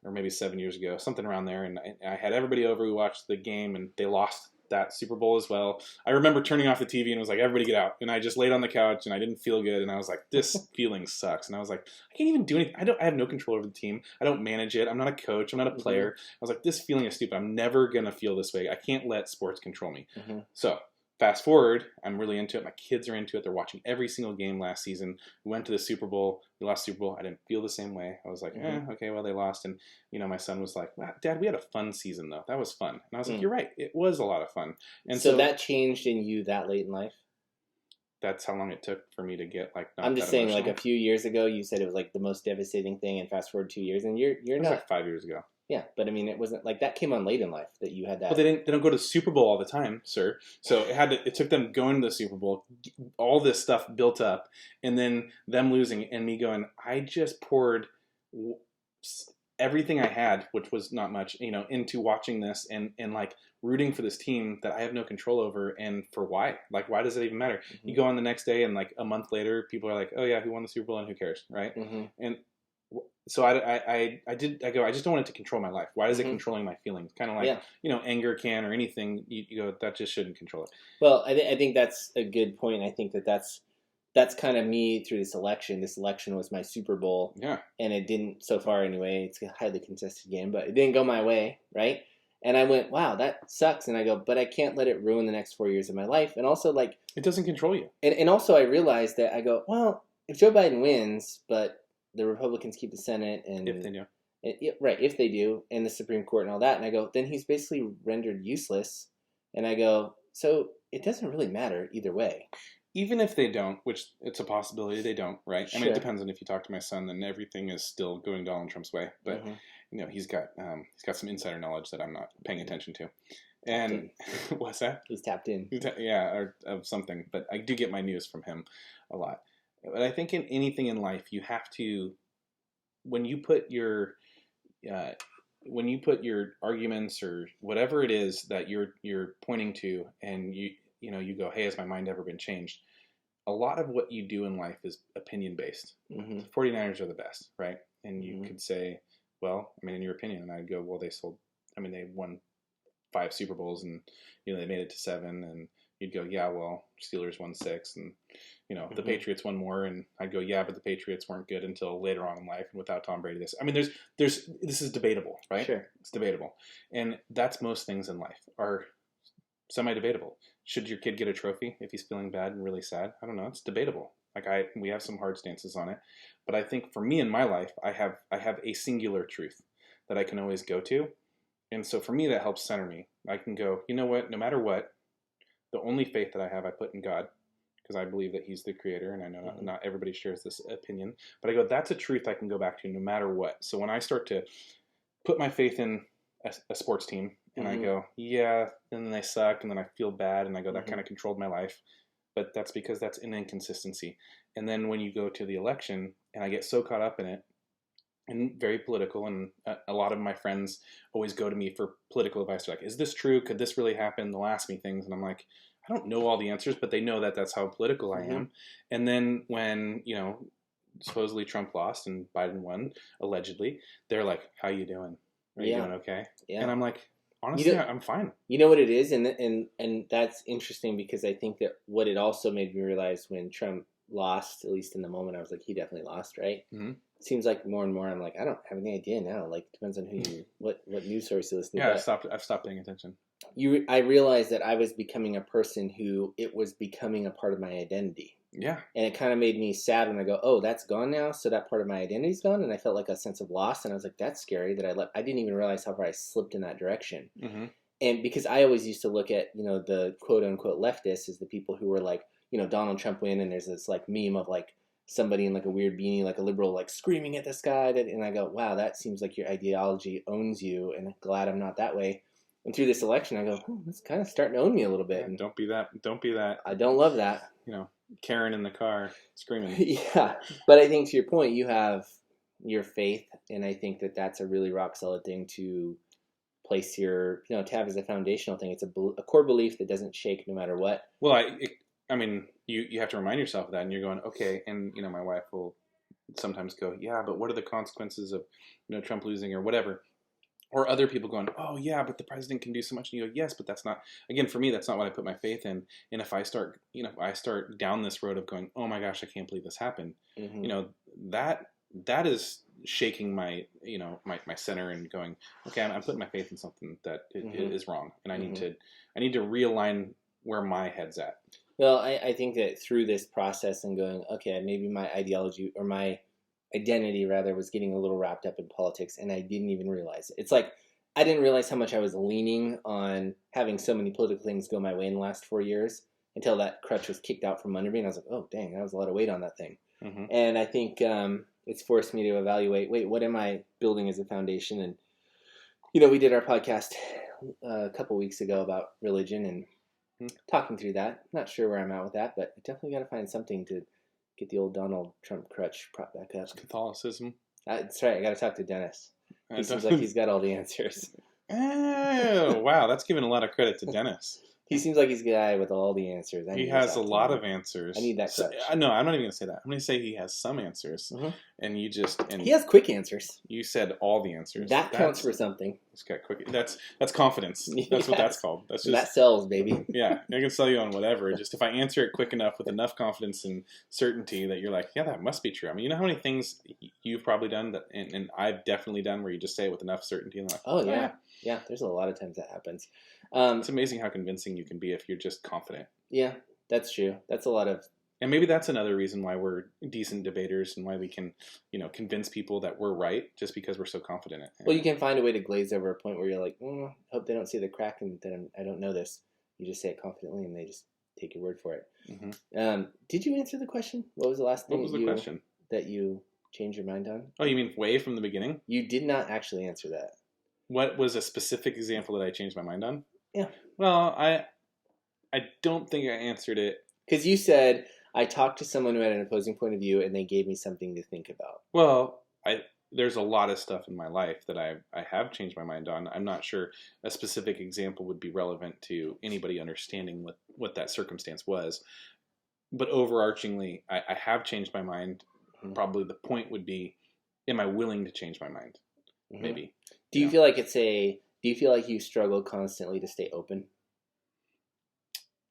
or maybe 7 years ago, something around there. And I had everybody over who watched the game, and they lost that Super Bowl as well. I remember turning off the TV and was like, everybody get out. And I just laid on the couch and I didn't feel good. And I was like, this feeling sucks. And I was like, I can't even do anything. I have no control over the team. I don't manage it. I'm not a coach. I'm not a player. I was like, this feeling is stupid. I'm never going to feel this way. I can't let sports control me. So fast forward, I'm really into it. My kids are into it. They're watching every single game last season. We went to the Super Bowl. We lost the Super Bowl. I didn't feel the same way. I was like, okay, well, they lost. And, my son was like, wow, Dad, we had a fun season, though. That was fun. And I was like, you're right. It was a lot of fun. And so that changed in you that late in life? That's how long it took for me to get, like, not I'm just saying, like, a few years ago, you said it was, like, the most devastating thing, and fast forward 2 years, and you're not... It was like 5 years ago. Yeah, but I mean, it wasn't like that came on late in life that you had that. Well, they don't go to the Super Bowl all the time, sir. So it took them going to the Super Bowl, all this stuff built up, and then them losing, and me going, I just poured everything I had, which was not much, into watching this and like rooting for this team that I have no control over, and for why? Like, why does it even matter? You go on the next day, and like a month later, people are like, oh yeah, who won the Super Bowl and who cares, right? And so I just don't want it to control my life. Why is it controlling my feelings? Kind of like, anger can, or anything, you go, that just shouldn't control it. Well, I think that's a good point. I think that's kind of me through this election. This election was my Super Bowl. Yeah. And it didn't, so far anyway, it's a highly contested game, but it didn't go my way, right? And I went, wow, that sucks. And I go, but I can't let it ruin the next 4 years of my life. And also, like... It doesn't control you. And also I realized that I go, well, if Joe Biden wins, but... the Republicans keep the Senate, and if they do, if they do, and the Supreme Court and all that, and I go, then he's basically rendered useless, and I go, so it doesn't really matter either way. Even if they don't, which it's a possibility they don't, right? Sure. I mean, it depends on if you talk to my son, then everything is still going Donald Trump's way, but he's got some insider knowledge that I'm not paying attention to. And what's that? He's tapped in. Or of something, but I do get my news from him a lot. But I think in anything in life, you have to, when you put your arguments or whatever it is that you're pointing to, and you go, hey, has my mind ever been changed? A lot of what you do in life is opinion based. The 49ers are the best, right? And you could say, well, I mean, in your opinion, and I'd go, well, they won 5 Super Bowls, and they made it to 7, and you'd go, yeah, well, Steelers won 6, and the Patriots won more, and I'd go, yeah, but the Patriots weren't good until later on in life, and without Tom Brady, this is debatable, right? Sure, it's debatable, and that's most things in life are semi-debatable. Should your kid get a trophy if he's feeling bad and really sad? I don't know. It's debatable. Like we have some hard stances on it, but I think for me in my life, I have a singular truth that I can always go to, and so for me that helps center me. I can go, you know what? No matter what, The only faith that I have, I put in God, because I believe that He's the creator, and I know not everybody shares this opinion. But I go, that's a truth I can go back to no matter what. So when I start to put my faith in a sports team, and I go, yeah, and then they suck, and then I feel bad, and I go, that kind of controlled my life. But that's because that's an inconsistency. And then when you go to the election, and I get so caught up in it, and very political, and a lot of my friends always go to me for political advice. They're like, is this true? Could this really happen? They'll ask me things, and I'm like, I don't know all the answers, but they know that that's how political I am. And then when, supposedly Trump lost and Biden won, allegedly, they're like, how you doing? Are you doing okay? Yeah. And I'm like, honestly, I'm fine. You know what it is? And that's interesting, because I think that what it also made me realize when Trump lost, at least in the moment, I was like, he definitely lost, right? It seems like more and more I'm like, I don't have any idea now. Like, depends on who what news source you listen to. Yeah, I've stopped paying attention. I realized that I was becoming a person who it was becoming a part of my identity. Yeah. And it kind of made me sad when I go, oh, that's gone now, so that part of my identity's gone, and I felt like a sense of loss, and I was like, that's scary that I didn't even realize how far I slipped in that direction. And because I always used to look at, the quote-unquote leftists as the people who were like, Donald Trump win, and there's this like meme of like somebody in like a weird beanie, like a liberal, like screaming at the sky, and I go, wow, that seems like your ideology owns you, and I'm glad I'm not that way. And through this election, I go, it's kind of starting to own me a little bit. Yeah, don't be that. Don't be that. I don't love that. Karen in the car screaming. Yeah, but I think to your point, you have your faith, and I think that that's a really rock solid thing to place your, to have as a foundational thing. It's a core belief that doesn't shake no matter what. Well, I mean, you have to remind yourself of that, and you're going, okay, and my wife will sometimes go, yeah, but what are the consequences of Trump losing or whatever, or other people going, oh yeah, but the president can do so much, and you go, yes, but that's not, again, for me, that's not what I put my faith in. And if I start, I start down this road of going, oh my gosh, I can't believe this happened, that is shaking my my center and going, okay, I'm putting my faith in something that is wrong, and I need to realign where my head's at. Well, I think that through this process and going, okay, maybe my ideology or my identity rather was getting a little wrapped up in politics, and I didn't even realize it. It's like I didn't realize how much I was leaning on having so many political things go my way in the last 4 years until that crutch was kicked out from under me, and I was like, oh dang, that was a lot of weight on that thing. And I think it's forced me to evaluate, wait, what am I building as a foundation? And we did our podcast a couple weeks ago about religion and talking through that. Not sure where I'm at with that, but I definitely got to find something to get the old Donald Trump crutch prop back up. Catholicism. That's right. I got to talk to Dennis. He seems like he's got all the answers. Oh, wow. That's giving a lot of credit to Dennis. He seems like he's the guy with all the answers. He has a lot of answers. I need that crutch. No, I'm not even going to say that. I'm going to say he has some answers. And you just... And he has quick answers. You said all the answers. That counts for something. He's got quick... That's confidence. That's what that's called. That's just, that sells, baby. Yeah. I can sell you on whatever. Just if I answer it quick enough with enough confidence and certainty that you're like, yeah, that must be true. I mean, you know how many things you've probably done that, and I've definitely done where you just say it with enough certainty and like, oh, yeah. Yeah, there's a lot of times that happens. It's amazing how convincing you can be if you're just confident. Yeah, that's true. That's a lot of... And maybe that's another reason why we're decent debaters and why we can, convince people that we're right just because we're so confident in it. Well, you can find a way to glaze over a point where you're like, hope they don't see the crack and that I don't know this. You just say it confidently and they just take your word for it. Did you answer the question? What was the last thing question that you changed your mind on? Oh, you mean way from the beginning? You did not actually answer that. What was a specific example that I changed my mind on? Yeah. Well, I don't think I answered it. Because you said, I talked to someone who had an opposing point of view and they gave me something to think about. Well, there's a lot of stuff in my life that I have changed my mind on. I'm not sure a specific example would be relevant to anybody understanding what that circumstance was. But overarchingly, I have changed my mind. Probably the point would be, am I willing to change my mind? Maybe. Do you feel like do you feel like you struggle constantly to stay open?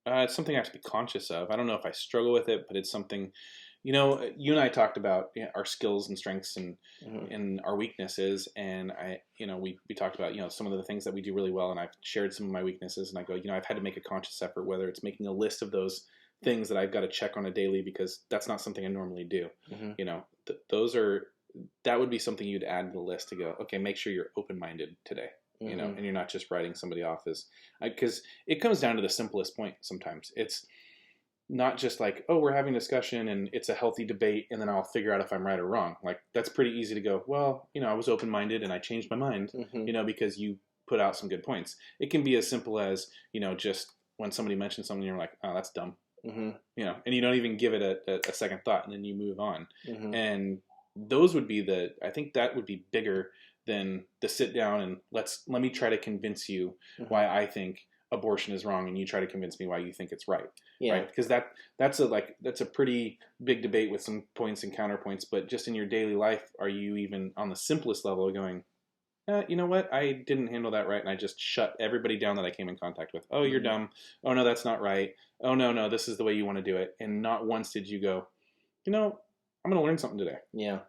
It's something I have to be conscious of. I don't know if I struggle with it, but it's something, you and I talked about our skills and strengths and our weaknesses. And we talked about, some of the things that we do really well. And I've shared some of my weaknesses and I go, I've had to make a conscious effort, whether it's making a list of those things that I've got to check on a daily, because that's not something I normally do. That would be something you'd add to the list to go, okay, make sure you're open-minded today. you know, Mhm. and you're not just writing somebody off as, because it comes down to the simplest point sometimes. It's not just like, oh, we're having a discussion and it's a healthy debate and then I'll figure out if I'm right or wrong. Like, that's pretty easy to go, well, you know, I was open-minded and I changed my mind, Mhm. you know, because you put out some good points. It can be as simple as, you know, just when somebody mentions something, you're like, oh, that's dumb, Mhm. you know, and you don't even give it a second thought and then you move on. Mhm. And those would be I think that would be bigger than the sit down and let me try to convince you Mhm. why I think abortion is wrong and you try to convince me why you think it's right. Yeah. Right? Because that's a pretty big debate with some points and counterpoints, but just in your daily life, are you even on the simplest level going, you know what? I didn't handle that right, and I just shut everybody down that I came in contact with. Oh, you're Mhm. dumb. Oh, no, that's not right. Oh, no, this is the way you want to do it. And not once did you go, you know, I'm going to learn something today. Yeah.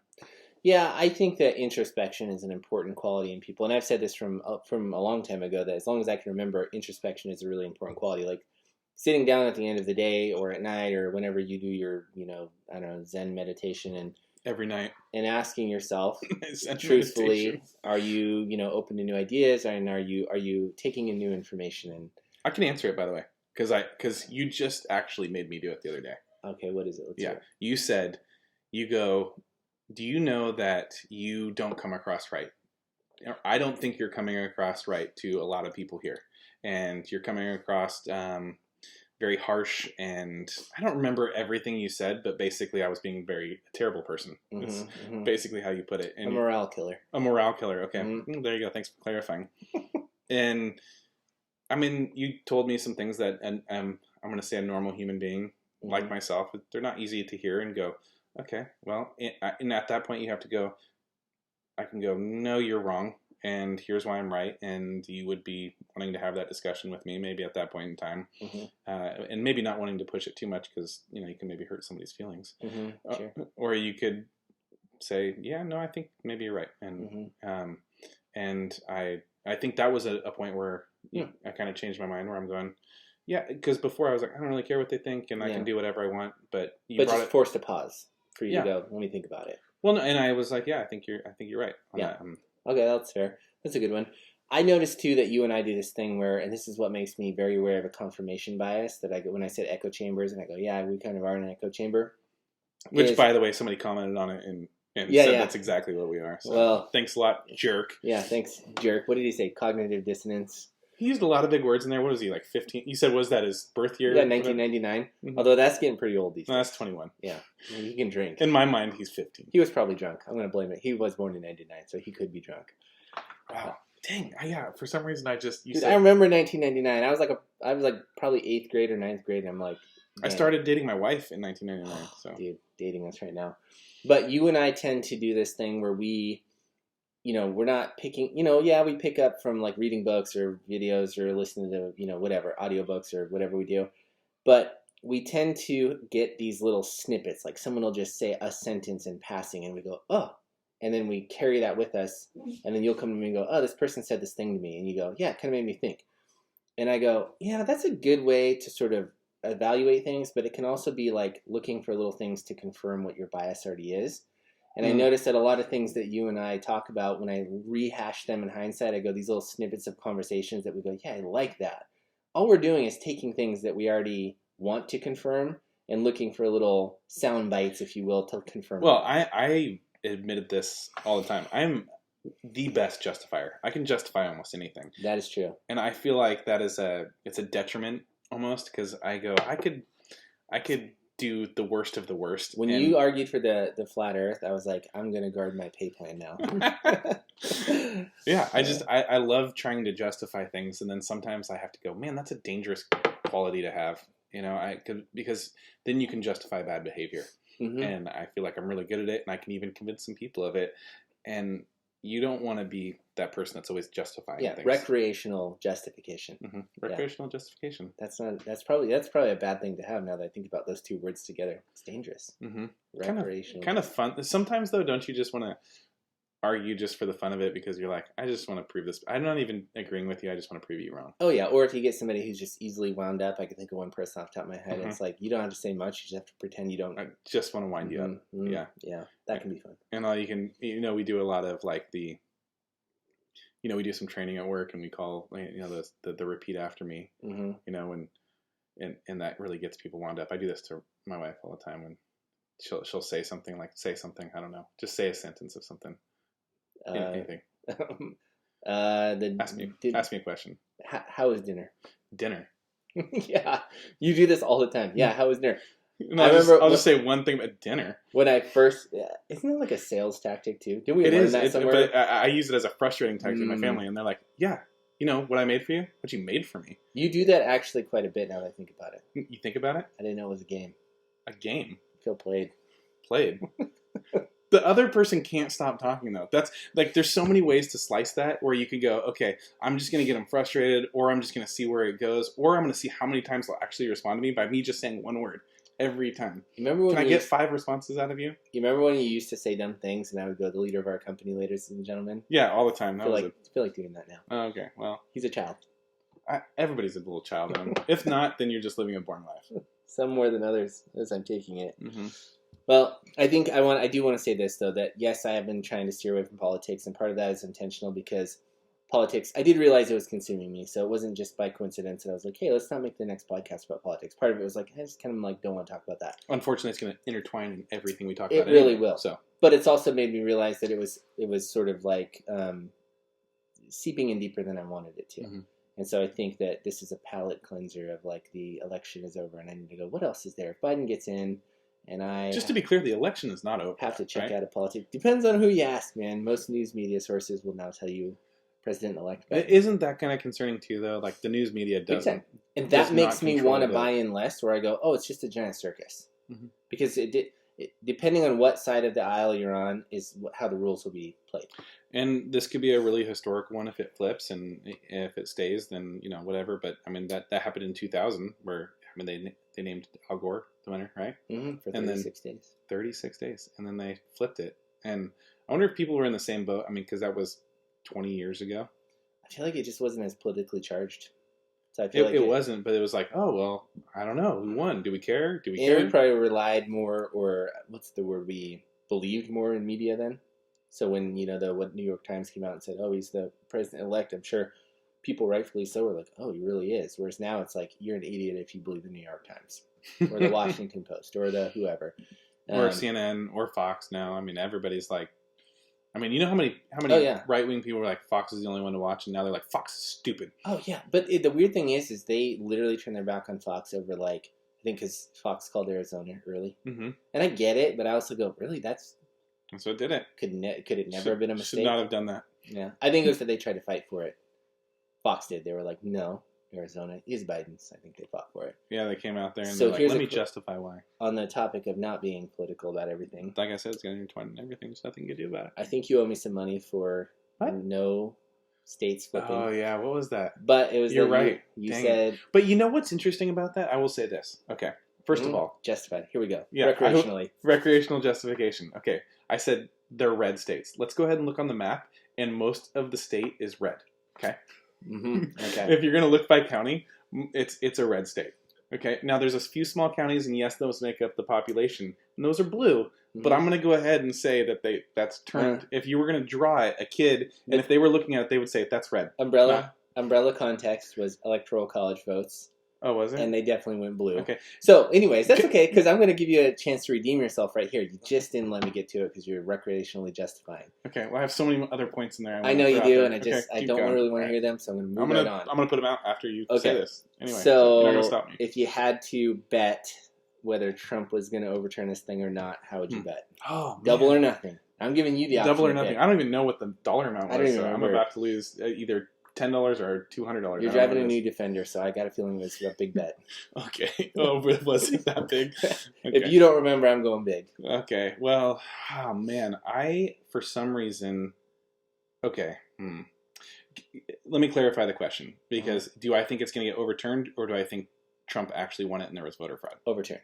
Yeah, I think that introspection is an important quality in people, and I've said this from a long time ago that as long as I can remember, introspection is a really important quality. Like sitting down at the end of the day or at night or whenever you do your, I don't know, Zen meditation Every night. and asking yourself Zen truthfully, meditation. are you, open to new ideas, and are you taking in new information? And I can answer it, by the way, because you just actually made me do it the other day. okay, what is it? Let's hear it. You said, you go, do you know that you don't come across right? I don't think you're coming across right to a lot of people here, and you're coming across very harsh. And I don't remember everything you said, but basically, I was being a terrible person. It's basically how you put it. And a morale killer. A morale killer. Okay, Mhm. There you go. Thanks for clarifying. And I mean, you told me some things that, and I'm going to say a normal human being like myself, they're not easy to hear and go, okay, well, and at that point you have to go, I can go, no, you're wrong, and here's why I'm right, and you would be wanting to have that discussion with me maybe at that point in time, and maybe not wanting to push it too much because, you know, you can maybe hurt somebody's feelings. Sure. Or you could say, yeah, no, I think maybe you're right, and I think that was a point where I kind of changed my mind, where I'm going, yeah, because before I was like, I don't really care what they think, and I can do whatever I want. But just forced a pause for you to go, let me think about it. Well, no, and I was like, yeah, I think you're right. Yeah. Okay, that's fair. That's a good one. I noticed too that you and I do this thing where, and this is what makes me very aware of a confirmation bias, that I go when I said echo chambers, and I go, yeah, we kind of are in an echo chamber. Which, by the way, somebody commented on it and said that's exactly what we are. So, well, thanks a lot, jerk. Yeah, thanks, jerk. What did he say? Cognitive dissonance. He used a lot of big words in there. What was he, like 15? You said, was that his birth year? Yeah, 1999. Although that's getting pretty old these days. No, that's 21. Yeah, he can drink. In my mind, he's 15. He was probably drunk. I'm going to blame it. He was born in 99, so he could be drunk. Wow. Dang. Yeah, for some reason, I remember 1999. I was like probably 8th grade or 9th grade, and I'm like, I started dating my wife in 1999. So, dude, dating us right now. But you and I tend to do this thing where we, we're not picking, we pick up from like reading books or videos or listening to, whatever, audiobooks or whatever we do. But we tend to get these little snippets, like someone will just say a sentence in passing and we go, oh, and then we carry that with us. And then you'll come to me and go, oh, this person said this thing to me. And you go, yeah, it kind of made me think. And I go, yeah, that's a good way to sort of evaluate things, but it can also be like looking for little things to confirm what your bias already is. And I noticed that a lot of things that you and I talk about, when I rehash them in hindsight, I go, these little snippets of conversations that we go, yeah, I like that. All we're doing is taking things that we already want to confirm and looking for little sound bites, if you will, to confirm. Well, I admitted this all the time. I'm the best justifier. I can justify almost anything. That is true. And I feel like that is it's a detriment almost, because I go, I could do the worst of the worst. When you argued for the flat earth, I was like, I'm going to guard my pay plan now. Yeah, I love trying to justify things, and then sometimes I have to go, man, that's a dangerous quality to have. Because then you can justify bad behavior. And I feel like I'm really good at it, and I can even convince some people of it. And you don't want to be that person that's always justifying things. Recreational justification. Recreational justification. That's probably a bad thing to have. Now that I think about those two words together, it's dangerous. Recreational. Kind of fun. Sometimes though, don't you just want to argue just for the fun of it, because you're like, I just want to prove this. I'm not even agreeing with you. I just want to prove you wrong. Oh yeah. Or if you get somebody who's just easily wound up, I can think of one person off the top of my head. It's like, you don't have to say much. You just have to pretend you don't. I just want to wind you up. Yeah. Yeah. That can be fun. And all you can, we do a lot of like we do some training at work and we call, the repeat after me, Mm-hmm. and that really gets people wound up. I do this to my wife all the time when she'll say something like, I don't know, just say a sentence of something, anything. Ask me a question. How was dinner? Dinner. Yeah, you do this all the time. Yeah, how was dinner? No, I'll just say one thing about dinner. When I first, isn't that like a sales tactic too? Did we learn that somewhere? But I use it as a frustrating tactic in my family, and they're like, "Yeah, what I made for you? What you made for me?" You do that actually quite a bit now that I think about it. You think about it? I didn't know it was a game. A game. I feel played. The other person can't stop talking though. That's like, there's so many ways to slice that, where you could go, okay, I'm just going to get them frustrated, or I'm just going to see where it goes, or I'm going to see how many times they'll actually respond to me by me just saying one word every time. Can I get 5 responses out of you? You remember when you used to say dumb things and I would go, the leader of our company, ladies and gentlemen? Yeah, all the time. I feel like doing that now. Oh, okay, well. He's a child. Everybody's a little child. If not, then you're just living a boring life. Some more than others, as I'm taking it. Mm-hmm. Well, I do want to say this, though, that yes, I have been trying to steer away from politics, and part of that is intentional because politics, I did realize it was consuming me, so it wasn't just by coincidence that I was like, hey, let's not make the next podcast about politics. Part of it was like, I just kind of don't want to talk about that. Unfortunately, it's going to intertwine in everything we talk about. It really will. So, but it's also made me realize that it was sort of like seeping in deeper than I wanted it to. Mm-hmm. And so I think that this is a palate cleanser of like the election is over and I need to go, what else is there? If Biden gets in and just to be clear, the election is not over. Have to check out of politics. Depends on who you ask, man. Most news media sources will now tell you President-elect Biden. Isn't that kind of concerning too, though? Like, the news media doesn't. And that makes me want to buy in less, where I go, oh, it's just a giant circus. Mm-hmm. Because depending on what side of the aisle you're on is how the rules will be played. And this could be a really historic one if it flips, and if it stays, then, whatever. But, I mean, that happened in 2000, where, I mean, they named Al Gore the winner, right? Mm-hmm, for 36 days. 36 days. And then they flipped it. And I wonder if people were in the same boat. I mean, because that was 20 years ago. I feel like it just wasn't as politically charged. So I feel like it wasn't, but it was like, oh, well, I don't know. Who won? Do we care? We probably relied more, or what's the word? We believed more in media then. So when, what New York Times came out and said, oh, he's the president-elect, I'm sure people rightfully so were like, oh, he really is. Whereas now it's like, you're an idiot if you believe the New York Times or the Washington Post or the whoever. Or CNN or Fox now. I mean, everybody's like, how many right-wing people were like, Fox is the only one to watch, and now they're like, Fox is stupid. Oh, yeah. But the weird thing is they literally turned their back on Fox over, like, I think because Fox called Arizona early. Mm-hmm. And I get it, but I also go, really? That's what did it. Could it never have been a mistake? Should not have done that. Yeah. I think it was that they tried to fight for it. Fox did. They were like, no, Arizona is Biden's. I think they fought for it. Yeah, they came out there and they're like, let me justify why. On the topic of not being political about everything. Like I said, it's going to intertwine everything. There's nothing you can do about it. I think you owe me some money for no states flipping. Oh, yeah. What was that? But it was... You're right. You said... It. But you know what's interesting about that? I will say this. Okay. First of all... Justified. Here we go. Yeah, recreationally. Recreational justification. Okay. I said they're red states. Let's go ahead and look on the map, and most of the state is red. Okay? Mm-hmm. Okay. If you're going to look by county, it's a red state. Okay? Now, there's a few small counties, and yes, those make up the population, and those are blue. But I'm going to go ahead and say that that's turned. If you were going to draw it, a kid, and if they were looking at it, they would say that's red. Umbrella context was electoral college votes. Oh, was it? And they definitely went blue. Okay. So, anyways, that's okay, because I'm going to give you a chance to redeem yourself right here. You just didn't let me get to it because you're recreationally justifying. Okay. Well, I have so many other points in there. I know you do, and I don't really want to hear them, so I'm going to move right on. I'm going to put them out after you say this. Anyway, so you're not going to stop me. If you had to bet whether Trump was going to overturn this thing or not, how would you bet? Oh, man. Double or nothing. I'm giving you the option. Double or nothing. I don't even know what the dollar amount was. I don't even remember. I'm about to lose either $10 or $200. You're driving a new Defender, so I got a feeling it was a big bet. Okay. Oh, was it that big? Okay. If you don't remember, I'm going big. Okay. Well, oh man, for some reason, okay. Let me clarify the question, because do I think it's going to get overturned, or do I think Trump actually won it and there was voter fraud? Overturned.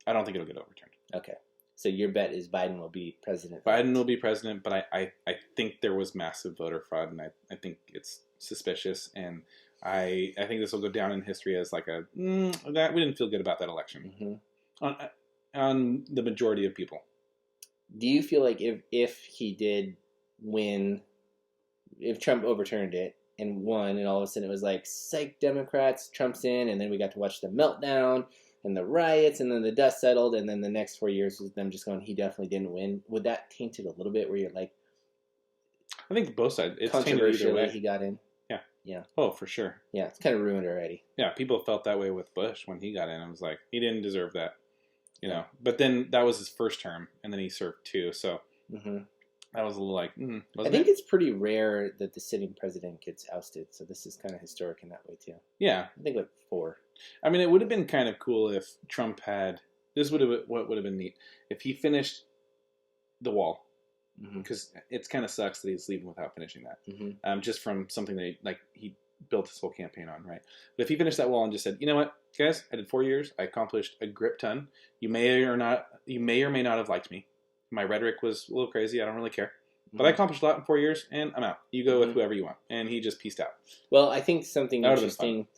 I don't think it'll get overturned. Okay. So your bet is Biden will be president. Biden will be president, but I think there was massive voter fraud, and I think it's suspicious, and I think this will go down in history as like that we didn't feel good about that election on the majority of people. Do you feel like if he did win if Trump overturned it and won, and all of a sudden it was like, psych, Democrats, Trump's in, and then we got to watch the meltdown and the riots, and then the dust settled, and then the next 4 years was them just going, he definitely didn't win. Would that taint it a little bit where you're like, I think both sides. It's tainted either controversially way. he got in? Yeah. Yeah. Oh, for sure. Yeah, it's kind of ruined already. Yeah, people felt that way with Bush when he got in. I was like, he didn't deserve that, you know. But then that was his first term, and then he served 2, so that was a little like, I think it's pretty rare that the sitting president gets ousted, so this is kind of historic in that way too. Yeah, I think like 4. I mean, it would have been kind of cool if Trump had. This would have what would have been neat if he finished the wall, because it kind of sucks that he's leaving without finishing that. Just from something that he built his whole campaign on, right? But if he finished that wall and just said, you know what, guys, I did 4 years, I accomplished a grip ton. You may or may not have liked me. My rhetoric was a little crazy. I don't really care. But I accomplished a lot in 4 years, and I'm out. You go with whoever you want. And he just pieced out. Well, I think something interesting,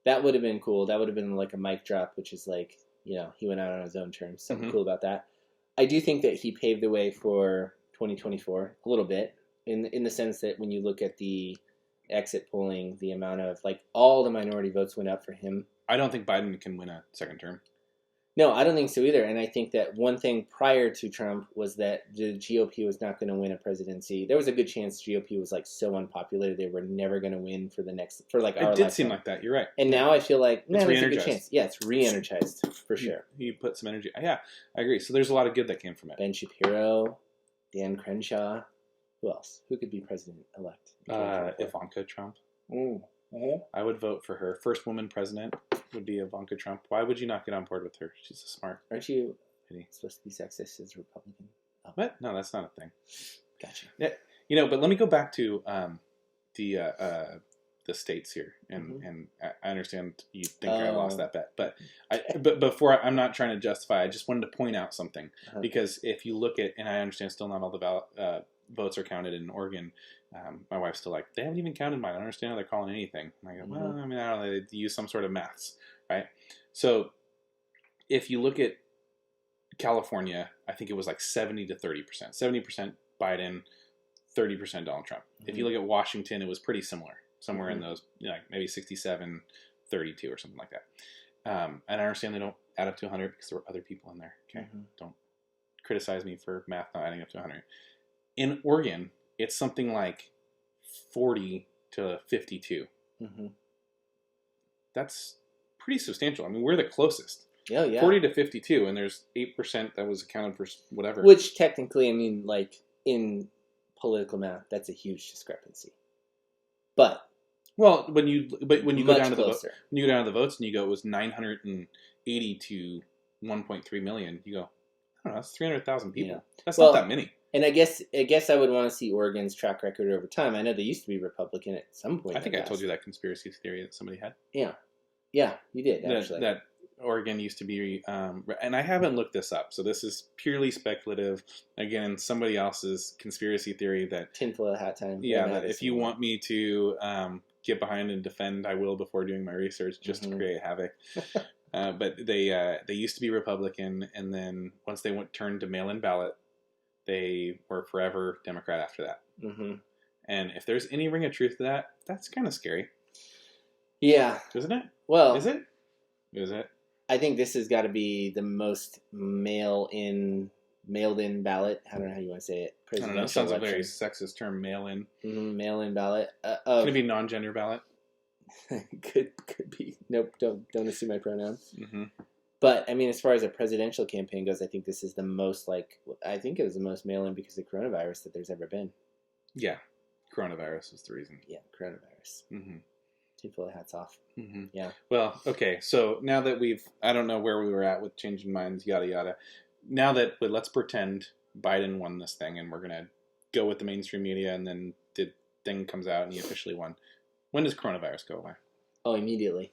that would have been cool. That would have been like a mic drop, which is like, you know, he went out on his own terms. Something cool about that. I do think that he paved the way for 2024 a little bit, in the sense that when you look at the exit polling, the amount of, like, all the minority votes went up for him. I don't think Biden can win a second term. No, I don't think so either. And I think that one thing prior to Trump was that the GOP was not going to win a presidency. There was a good chance GOP was like so unpopular they were never going to win for our It did seem like that. You're right. And now I feel like, man, there's a good chance. Yeah, it's re-energized for sure. You put some energy. Yeah, I agree. So there's a lot of good that came from it. Ben Shapiro, Dan Crenshaw. Who else? Who could be president-elect? Ivanka Trump. I would vote for her. First woman president would be Ivanka Trump. Why would you not get on board with her? She's a smart. Aren't you supposed to be sexist as a Republican? Oh. What? No, that's not a thing. Gotcha. Yeah, you know, but let me go back to the states here, and I understand you think I lost that bet, but before I'm not trying to justify. I just wanted to point out something because if you look at, and I understand still not all the votes are counted in Oregon. My wife's still like, they haven't even counted mine. I don't understand how they're calling anything. And I go, well, I mean, I don't know. They use some sort of maths, right? So if you look at California, I think it was like 70 to 30%. 70% Biden, 30% Donald Trump. If you look at Washington, it was pretty similar. Somewhere in those, you know, like maybe 67, 32 or something like that. And I understand they don't add up to 100 because there were other people in there. Okay, don't criticize me for math not adding up to 100. In Oregon, it's something like 40 to 52. That's pretty substantial. I mean, we're the closest. Oh, yeah. 40 to 52, and there's 8% that was accounted for whatever. Which technically, I mean, like, in political math, that's a huge discrepancy. But well, when you go down to the votes and you go, it was 980 to 1.3 million. You go, I don't know, that's 300,000 people. Yeah. That's not that many. And I guess I would want to see Oregon's track record over time. I know they used to be Republican at some point. I think I told you that conspiracy theory that somebody had. Yeah, you did actually. That Oregon used to be, and I haven't looked this up, so this is purely speculative. Again, somebody else's conspiracy theory that tinfoil hat time. Yeah, that if you want me to get behind and defend, I will before doing my research, just to create havoc. But they used to be Republican, and then once they turned to mail-in ballot, they were forever Democrat after that. And if there's any ring of truth to that, that's kind of scary. Yeah, isn't it? Well, is it? Is it? I think this has got to be the most mailed-in ballot. I don't know how you want to say it. I don't know. It sounds like a very sexist term, mail-in. Mail-in ballot. Can it be non-gender ballot? could be. Nope. Don't assume my pronouns. But I mean, as far as a presidential campaign goes, I think this is the most I think it was the most mail-in because of coronavirus that there's ever been. Yeah, coronavirus is the reason. Yeah, coronavirus. Tinfoil hats off. Yeah. Well, okay. So now that I don't know where we were at with changing minds, yada yada. Now that let's pretend Biden won this thing, and we're gonna go with the mainstream media, and then the thing comes out and he officially won. When does coronavirus go away? Oh, immediately.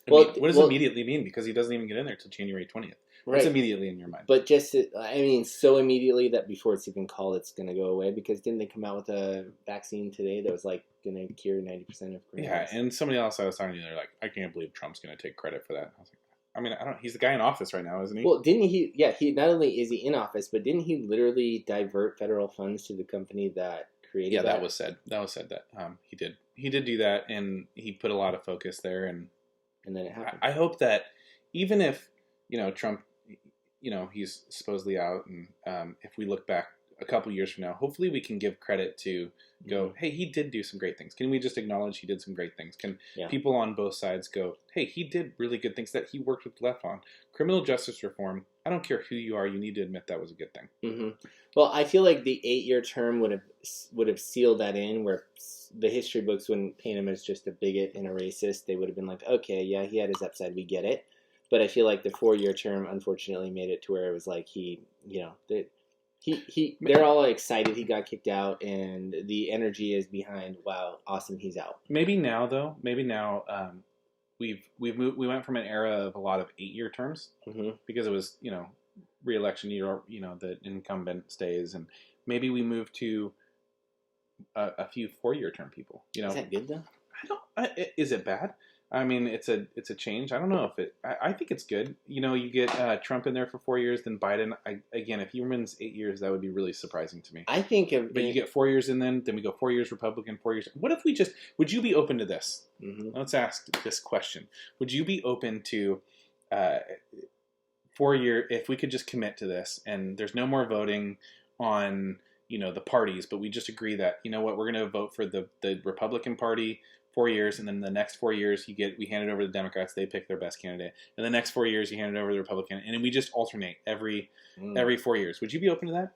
What does immediately mean? Because he doesn't even get in there till January 20th. What's immediately in your mind? But so immediately that before it's even called, it's going to go away. Because didn't they come out with a vaccine today that was going to cure 90% of coronavirus? Yeah, and somebody else I was talking to, they're like, I can't believe Trump's going to take credit for that. I was like, I mean, he's the guy in office right now, isn't he? Well, didn't he? Yeah, he not only is he in office, but didn't he literally divert federal funds to the company that created. Yeah, that was said. That was said that he did do that, and he put a lot of focus there, and then it happened. I hope that even if Trump, he's supposedly out, and if we look back a couple years from now, hopefully we can give credit to go, hey, he did do some great things. Can we just acknowledge he did some great things? Can people on both sides go, hey, he did really good things that he worked with the left on? Criminal justice reform, I don't care who you are, you need to admit that was a good thing. Mm-hmm. Well, I feel like the 8-year term would have sealed that in, where the history books wouldn't paint him as just a bigot and a racist. They would have been like, okay, yeah, he had his upside, we get it. But I feel like the 4-year term, unfortunately, made it to where it was like they're all excited he got kicked out, and the energy is behind, wow, awesome, he's out. Maybe now, though, we went from an era of a lot of 8-year terms, because it was, re-election year, the incumbent stays, and maybe we move to a few 4-year term people. Is that good though? Is it bad? I mean, it's a change. I don't know if I think it's good. You get Trump in there for 4 years, then Biden. Again, if he wins 8 years, that would be really surprising to me. I think but you get 4 years, and then we go 4 years Republican, 4 years. What if we just? Would you be open to this? Let's ask this question. Would you be open to 4 year? If we could just commit to this, and there's no more voting on the parties, but we just agree that what, we're going to vote for the Republican Party 4 years, and then the next 4 years we hand it over to the Democrats. They pick their best candidate, and the next 4 years you hand it over to the Republican, and we just alternate every 4 years. Would you be open to that?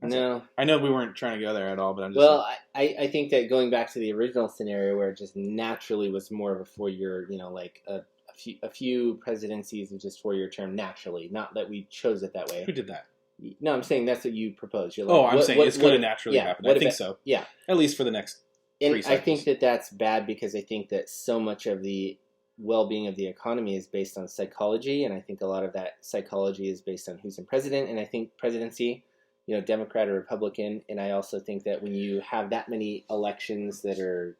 No. I know we weren't trying to go there at all, but I'm just. Well, I think that going back to the original scenario where it just naturally was more of a 4-year, like a few presidencies of just 4-year term naturally, not that we chose it that way. Who did that? No, I'm saying that's what you proposed. You're like, I'm saying it's going to naturally happen. I think so. Yeah. At least for the next. And I think that that's bad, because I think that so much of the well-being of the economy is based on psychology, and I think a lot of that psychology is based on who's in president, and I think presidency, Democrat or Republican, and I also think that when you have that many elections that are,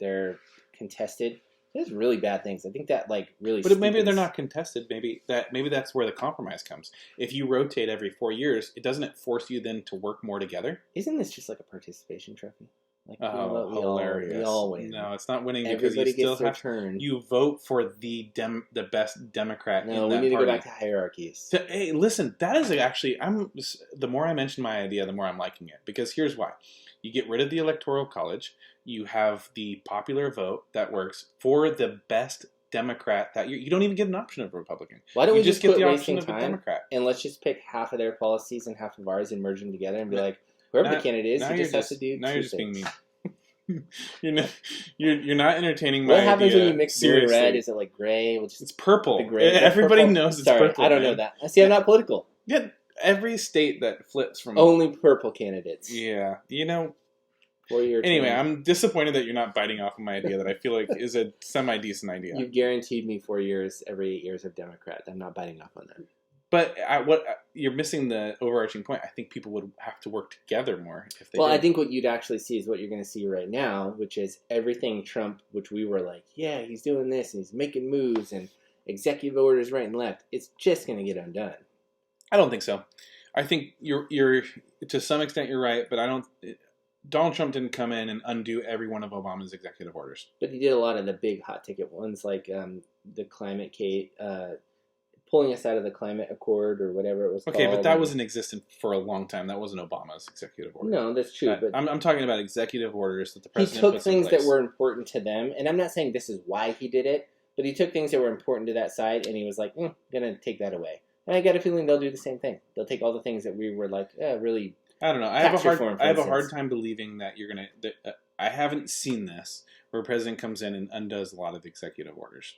they're contested, there's really bad things. I think that really. But maybe they're not contested. Maybe that's where the compromise comes. If you rotate every 4 years, doesn't it force you then to work more together? Isn't this just like a participation trophy? Hilarious! We all win. No, it's not winning, because everybody you still gets their have turn. You vote for the best Democrat. No, in we that need party. to go back to hierarchies. So, hey, listen, that is actually. The more I mention my idea, the more I'm liking it, because here's why: you get rid of the Electoral College. You have the popular vote that works for the best Democrat that you don't even get an option of a Republican. Why don't we just get the option of a Democrat? And let's just pick half of their policies and half of ours and merge them together and be like, whoever the candidate is, he just has to do. Now you're just being mean. you're not entertaining my idea. What happens when you mix blue and red? Is it like gray? It's purple. The gray. Everybody purple? knows it's Sorry, purple. I don't know that. See, I'm not political. Yeah, every state that flips from only purple candidates. Yeah, 4-year term. Anyway, I'm disappointed that you're not biting off of my idea that I feel like is a semi-decent idea. You've guaranteed me 4 years, every 8 years of Democrat. I'm not biting off on that. But you're missing the overarching point. I think people would have to work together more if they. Well, I think what you'd actually see is what you're going to see right now, which is everything Trump, which we were like, yeah, he's doing this and he's making moves and executive orders right and left. It's just going to get undone. I don't think so. I think you're to some extent you're right, but I don't. Donald Trump didn't come in and undo every one of Obama's executive orders. But he did a lot of the big hot ticket ones, like the climate pulling us out of the climate accord or whatever it was called. Okay, but that was in existence for a long time. That wasn't Obama's executive order. No, that's true. But I'm talking about executive orders that the president he took puts in things place. that were important to them, and I'm not saying this is why he did it, but he took things that were important to that side, and he was like, gonna take that away. And I got a feeling they'll do the same thing. They'll take all the things that we were like, really. I don't know. I have a hard time believing that you're gonna. I haven't seen this where a president comes in and undoes a lot of executive orders.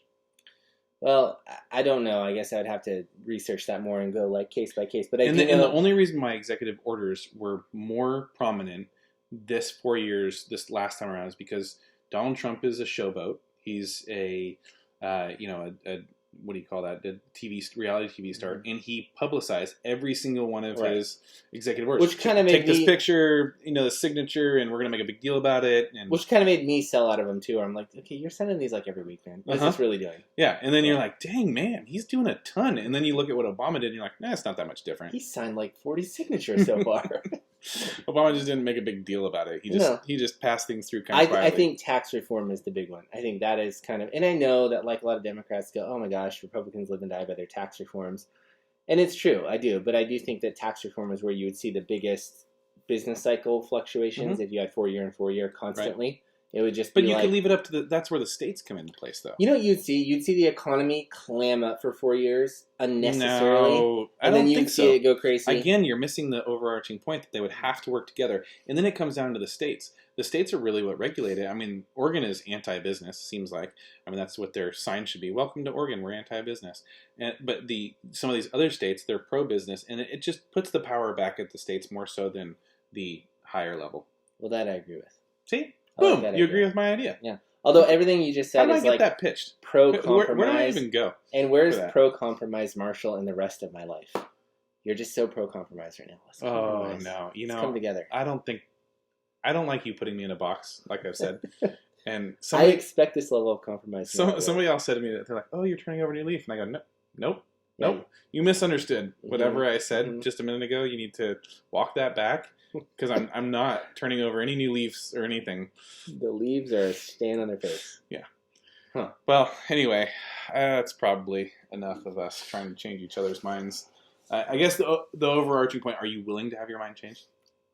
Well, I don't know. I guess I'd have to research that more and go like case by case. But and the only reason why executive orders were more prominent this 4 years, this last time around, is because Donald Trump is a showboat. He's a what do you call that? The reality TV star, and he publicized every single one of his executive orders. Which kind of made take this picture, the signature, and we're gonna make a big deal about it. And which kind of made me sell out of him too. I'm like, okay, you're sending these like every week, man. What's this really doing? Yeah, and then you're like, dang man, he's doing a ton. And then you look at what Obama did, and you're like, it's not that much different. He signed like 40 signatures so far. Obama just didn't make a big deal about it. He just passed things through kind of quietly. I think tax reform is the big one. I think that is kind of, and I know that like a lot of Democrats go, oh my gosh, Republicans live and die by their tax reforms. And it's true, I do. But I do think that tax reform is where you would see the biggest business cycle fluctuations if you had 4 year and 4 year constantly. Right. It would just be But you can leave it up to that's where the states come into place, though. You know what you'd see? You'd see the economy clam up for 4 years unnecessarily. No, I don't think so. See it go crazy. Again, you're missing the overarching point that they would have to work together. And then it comes down to the states. The states are really what regulate it. I mean, Oregon is anti-business, seems like. I mean, that's what their sign should be. Welcome to Oregon, we're anti-business. But some of these other states, they're pro-business. And it just puts the power back at the states more so than the higher level. Well, that I agree with. See? Boom! You agree with my idea. Yeah. Although everything you just said is like that pitched? Pro-compromise. Where do I even go? And where's pro-compromise, Marshall, in the rest of my life? You're just so pro-compromise right now. Let's compromise. No. Let's come together. I don't like you putting me in a box, like I've said. And I expect this level of compromise. Somebody else said to me that they're like, "Oh, you're turning over a new leaf," and I go, "Nope. You misunderstood whatever I said just a minute ago. You need to walk that back." Because I'm not turning over any new leaves or anything. The leaves are staying on their face. Yeah. Huh. Well, anyway, that's probably enough of us trying to change each other's minds. I guess the overarching point, are you willing to have your mind changed?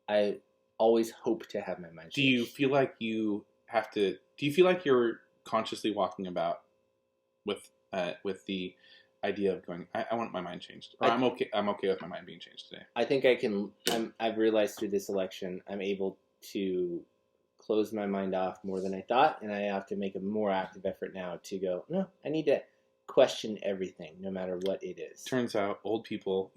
I always hope to have my mind changed. Do you feel like you have to... Do you feel like you're consciously walking about with the idea of going, I want my mind changed, or I'm okay with my mind being changed today? I think I can. I've realized through this election, I'm able to close my mind off more than I thought, and I have to make a more active effort now to go, no, I need to question everything, no matter what it is. Turns out, old people,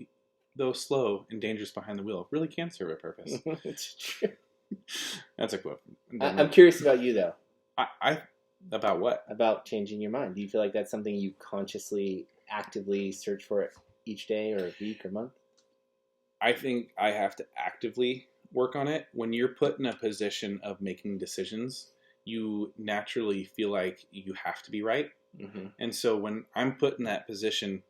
though slow and dangerous behind the wheel, really can serve a purpose. It's true. That's a quote. I'm curious about you, though. About what? About changing your mind. Do you feel like that's something you consciously, actively search for each day or week or month? I think I have to actively work on it. When you're put in a position of making decisions, you naturally feel like you have to be right. Mm-hmm. And so when I'm put in that position,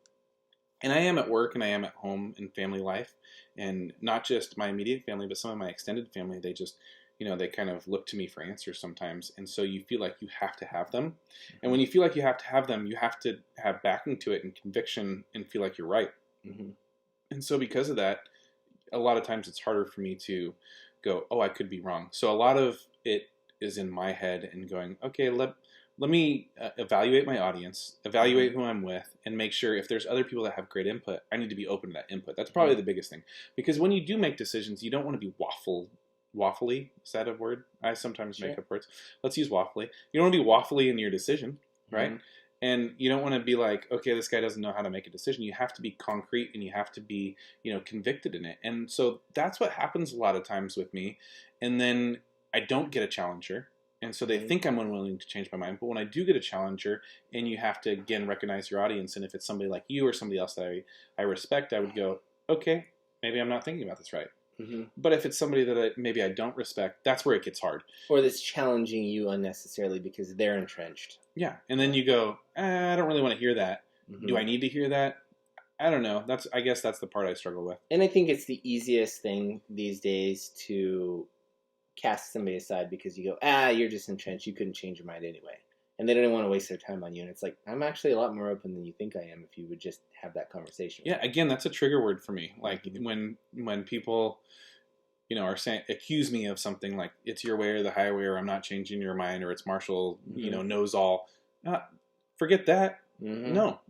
and I am at work and I am at home in family life, and not just my immediate family, but some of my extended family, they just, they kind of look to me for answers sometimes. And so you feel like you have to have them. And when you feel like you have to have them, you have to have backing to it and conviction and feel like you're right. Mm-hmm. And so because of that, a lot of times it's harder for me to go, oh, I could be wrong. So a lot of it is in my head and going, okay, let me evaluate my audience, evaluate who I'm with, and make sure if there's other people that have great input, I need to be open to that input. That's probably the biggest thing. Because when you do make decisions, you don't want to be waffly. Is that a word? I sometimes make up words. Let's use waffly. You don't want to be waffly in your decision, right? Mm-hmm. And you don't want to be like, okay, this guy doesn't know how to make a decision. You have to be concrete and you have to be, convicted in it. And so that's what happens a lot of times with me. And then I don't get a challenger. And so they think I'm unwilling to change my mind. But when I do get a challenger, and you have to, again, recognize your audience, and if it's somebody like you or somebody else that I respect, I would go, okay, maybe I'm not thinking about this right. Mm-hmm. But if it's somebody that maybe I don't respect, that's where it gets hard. Or that's challenging you unnecessarily because they're entrenched. Yeah, and then you go, I don't really want to hear that. Mm-hmm. Do I need to hear that? I don't know. I guess that's the part I struggle with. And I think it's the easiest thing these days to cast somebody aside because you go, you're just entrenched. You couldn't change your mind anyway. And they don't want to waste their time on you. And it's like, I'm actually a lot more open than you think I am if you would just have that conversation. Yeah, again, that's a trigger word for me. Like when people, are saying, accuse me of something like it's your way or the highway, or I'm not changing your mind, or it's Marshall, knows all. Forget that. Mm-hmm. No,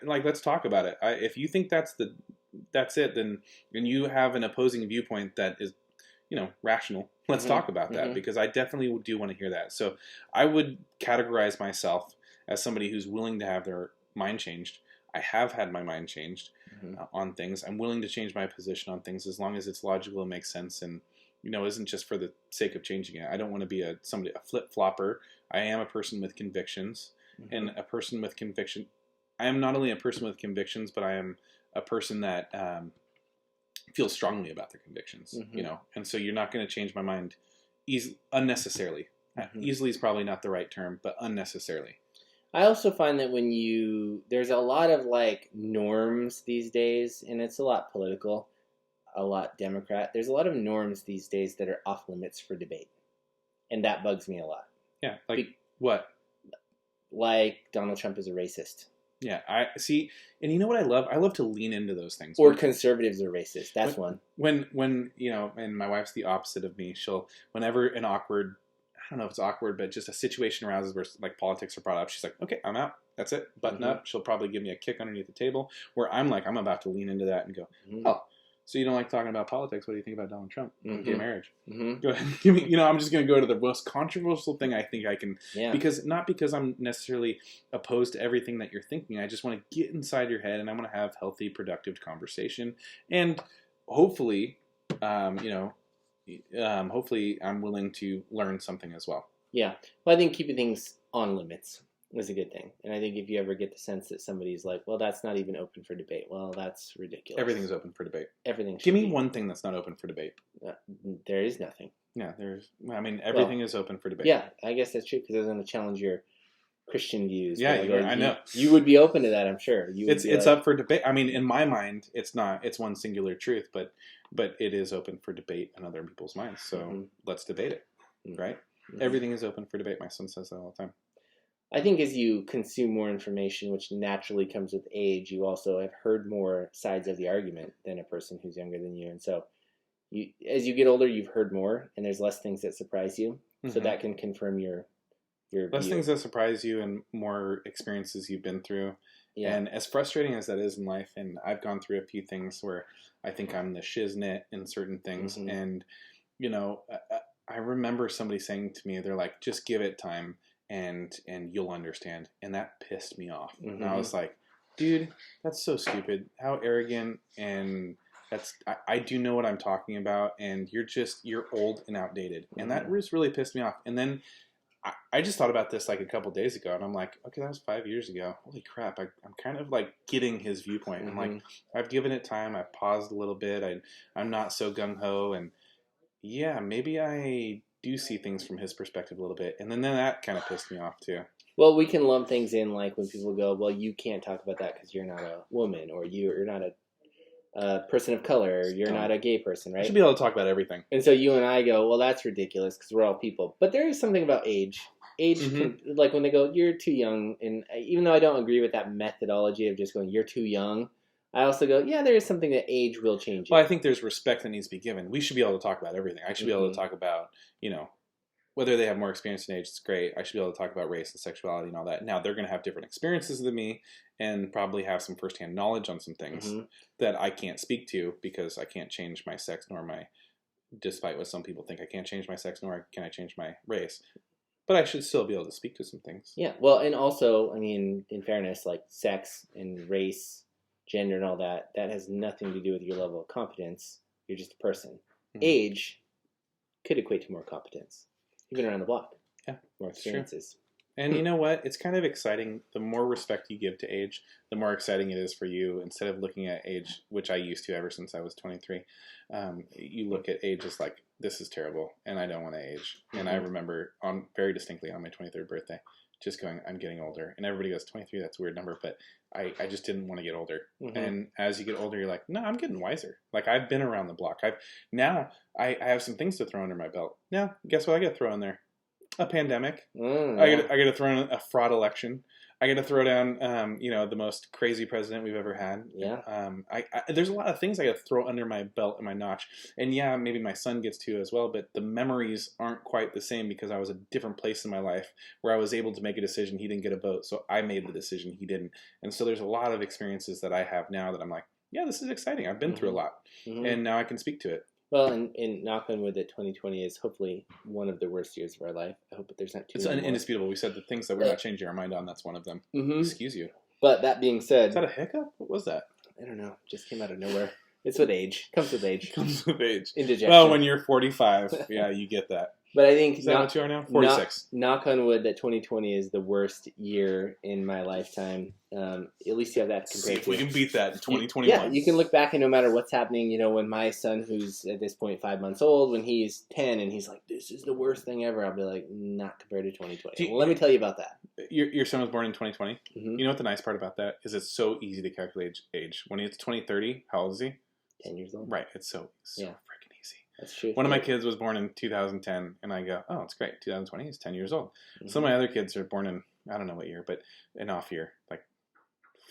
like let's talk about it. If you think that's it, then you have an opposing viewpoint that is, rational. Let's talk about that because I definitely do want to hear that. So I would categorize myself as somebody who's willing to have their mind changed. I have had my mind changed on things. I'm willing to change my position on things as long as it's logical and makes sense and, isn't just for the sake of changing it. I don't want to be a flip-flopper. I am a person with convictions and a person with conviction. I am not only a person with convictions, but I am a person that feel strongly about their convictions, and so you're not going to change my mind unnecessarily. Easily is probably not the right term, but unnecessarily. I also find that there's a lot of like norms these days, and it's a lot political. a lot Democrat. There's a lot of norms these days that are off limits for debate, and that bugs me a lot. Yeah, what? Like Donald Trump is a racist. Yeah, I see, and you know what I love? I love to lean into those things. Or conservatives are racist. That's one. When and my wife's the opposite of me. She'll whenever an awkward, I don't know if it's awkward, but just a situation arises where like politics are brought up, she's like, okay, I'm out. That's it. Button up. She'll probably give me a kick underneath the table. Where I'm like, I'm about to lean into that and go, oh. So you don't like talking about politics? What do you think about Donald Trump? Gay marriage? Go ahead. Give me. I'm just going to go to the most controversial thing I think I can. Yeah. Not because I'm necessarily opposed to everything that you're thinking. I just want to get inside your head, and I want to have healthy, productive conversation, and hopefully, hopefully, I'm willing to learn something as well. Yeah. Well, I think keeping things on limits is a good thing. And I think if you ever get the sense that somebody's like, well, that's not even open for debate. Well, that's ridiculous. Everything's open for debate. Everything. Give me one thing that's not open for debate. There is nothing. Yeah, everything is open for debate. Yeah, I guess that's true because they're going to challenge your Christian views. Yeah, I know. You would be open to that, I'm sure. It's up for debate. I mean, in my mind, it's not. It's one singular truth, but it is open for debate in other people's minds. So let's debate it, right? Everything is open for debate. My son says that all the time. I think as you consume more information, which naturally comes with age, you also have heard more sides of the argument than a person who's younger than you. And so as you get older, you've heard more, and there's less things that surprise you. So that can confirm your less things that surprise you and more experiences you've been through. Yeah. And as frustrating as that is in life, and I've gone through a few things where I think I'm the shiznit in certain things. And, I remember somebody saying to me, they're like, just give it time. And you'll understand. And that pissed me off. And I was like, dude, that's so stupid. How arrogant. And I do know what I'm talking about. And you're old and outdated. And that just really pissed me off. And then I just thought about this like a couple days ago. And I'm like, okay, that was 5 years ago. Holy crap. I'm kind of like getting his viewpoint. I'm like, I've given it time. I've paused a little bit. I'm not so gung-ho. And yeah, maybe I do see things from his perspective a little bit. And then that kind of pissed me off too. Well, we can lump things in like when people go, well, you can't talk about that because you're not a woman, or you're not a person of color, or you're not a gay person, right? You should be able to talk about everything. And so you and I go, well, that's ridiculous because we're all people. But there is something about age. Age, like when they go, you're too young. And even though I don't agree with that methodology of just going, you're too young, I also go, yeah, there is something that age will change. Well, I think there's respect that needs to be given. We should be able to talk about everything. I should be able to talk about, whether they have more experience in age, it's great. I should be able to talk about race and sexuality and all that. Now, they're going to have different experiences than me and probably have some firsthand knowledge on some things that I can't speak to because I can't change my sex despite what some people think. I can't change my sex, nor can I change my race. But I should still be able to speak to some things. Yeah, well, and also, I mean, in fairness, like sex and race, gender and all that has nothing to do with your level of competence. You're just a person. Age could equate to more competence. You've been around the block. Yeah. More experiences. And you know what? It's kind of exciting. The more respect you give to age, the more exciting it is for you. Instead of looking at age, which I used to ever since I was 23, you look at age as like, this is terrible, and I don't want to age. And I remember very distinctly on my 23rd birthday, just going, I'm getting older. And everybody goes, 23, that's a weird number. But I just didn't want to get older. And as you get older, you're like, no, I'm getting wiser. Like, I've been around the block. I have some things to throw under my belt. Now, guess what I got to throw in there? A pandemic. I got to throw in a fraud election. I got to throw down, the most crazy president we've ever had. Yeah. There's a lot of things I got to throw under my belt and my notch. And yeah, maybe my son gets to as well, but the memories aren't quite the same because I was a different place in my life where I was able to make a decision. He didn't get a vote, so I made the decision. He didn't. And so there's a lot of experiences that I have now that I'm like, yeah, this is exciting. I've been through a lot. And now I can speak to it. Well, and knock on wood that 2020 is hopefully one of the worst years of our life. I hope that there's not too many. It's indisputable. We said the things that we're not changing our mind on, that's one of them. Excuse you. But that being said... Is that a hiccup? What was that? I don't know. Just came out of nowhere. It's with age. Comes with age. Comes with age. Indigestion. Well, when you're 45, yeah, you get that. But I think... Is that what you are now? 46. Knock on wood that 2020 is the worst year in my lifetime. At least you have that to compare to. We can beat that in 2021. Yeah, you can look back and no matter what's happening, when my son, who's at this point 5 months old, when he's 10 and he's like, this is the worst thing ever, I'll be like, not compared to 2020. Let me tell you about that. Your son was born in 2020. You know what the nice part about that is? It's so easy to calculate age. When he's 2030, how old is he? 10 years old. Right. It's so Yeah. freaking easy. That's true. One of my kids was born in 2010, and I go, oh, it's great. 2020, he's 10 years old. Mhm. Some of my other kids are born in, I don't know what year, but an off year, like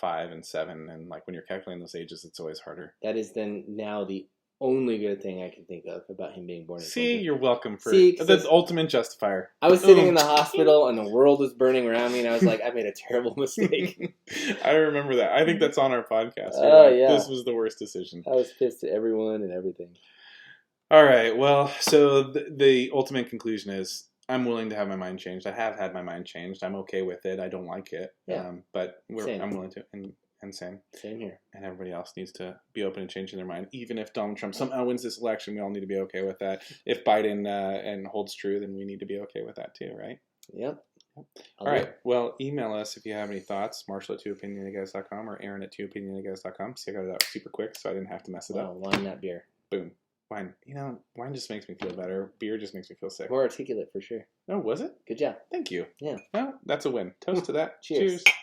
5 and 7. And like when you're calculating those ages, it's always harder. That is then now the only good thing I can think of about him being born in See, you're welcome for See, 'cause the ultimate justifier. I was sitting in the hospital and the world was burning around me, and I was like, I made a terrible mistake. I remember that. I think that's on our podcast. Oh, Like, yeah. This was the worst decision. I was pissed at everyone and everything. All right. Well, so the ultimate conclusion is I'm willing to have my mind changed. I have had my mind changed. I'm okay with it. I don't like it. Yeah. But Same. I'm willing to. And same. Same here. And everybody else needs to be open to changing their mind. Even if Donald Trump somehow wins this election, we all need to be okay with that. If Biden and holds true, then we need to be okay with that too, right? Yep. All right. Well, email us if you have any thoughts. Marshall@2opinionaguys.com or Aaron@2opinionaguys.com. See, I got it out super quick, so I didn't have to mess it Wow, up. wine, not beer. Boom. Wine. Wine just makes me feel better. Beer just makes me feel sick. More articulate for sure. Oh, was it? Good job. Thank you. Yeah. Well, that's a win. Toast to that. Cheers. Cheers.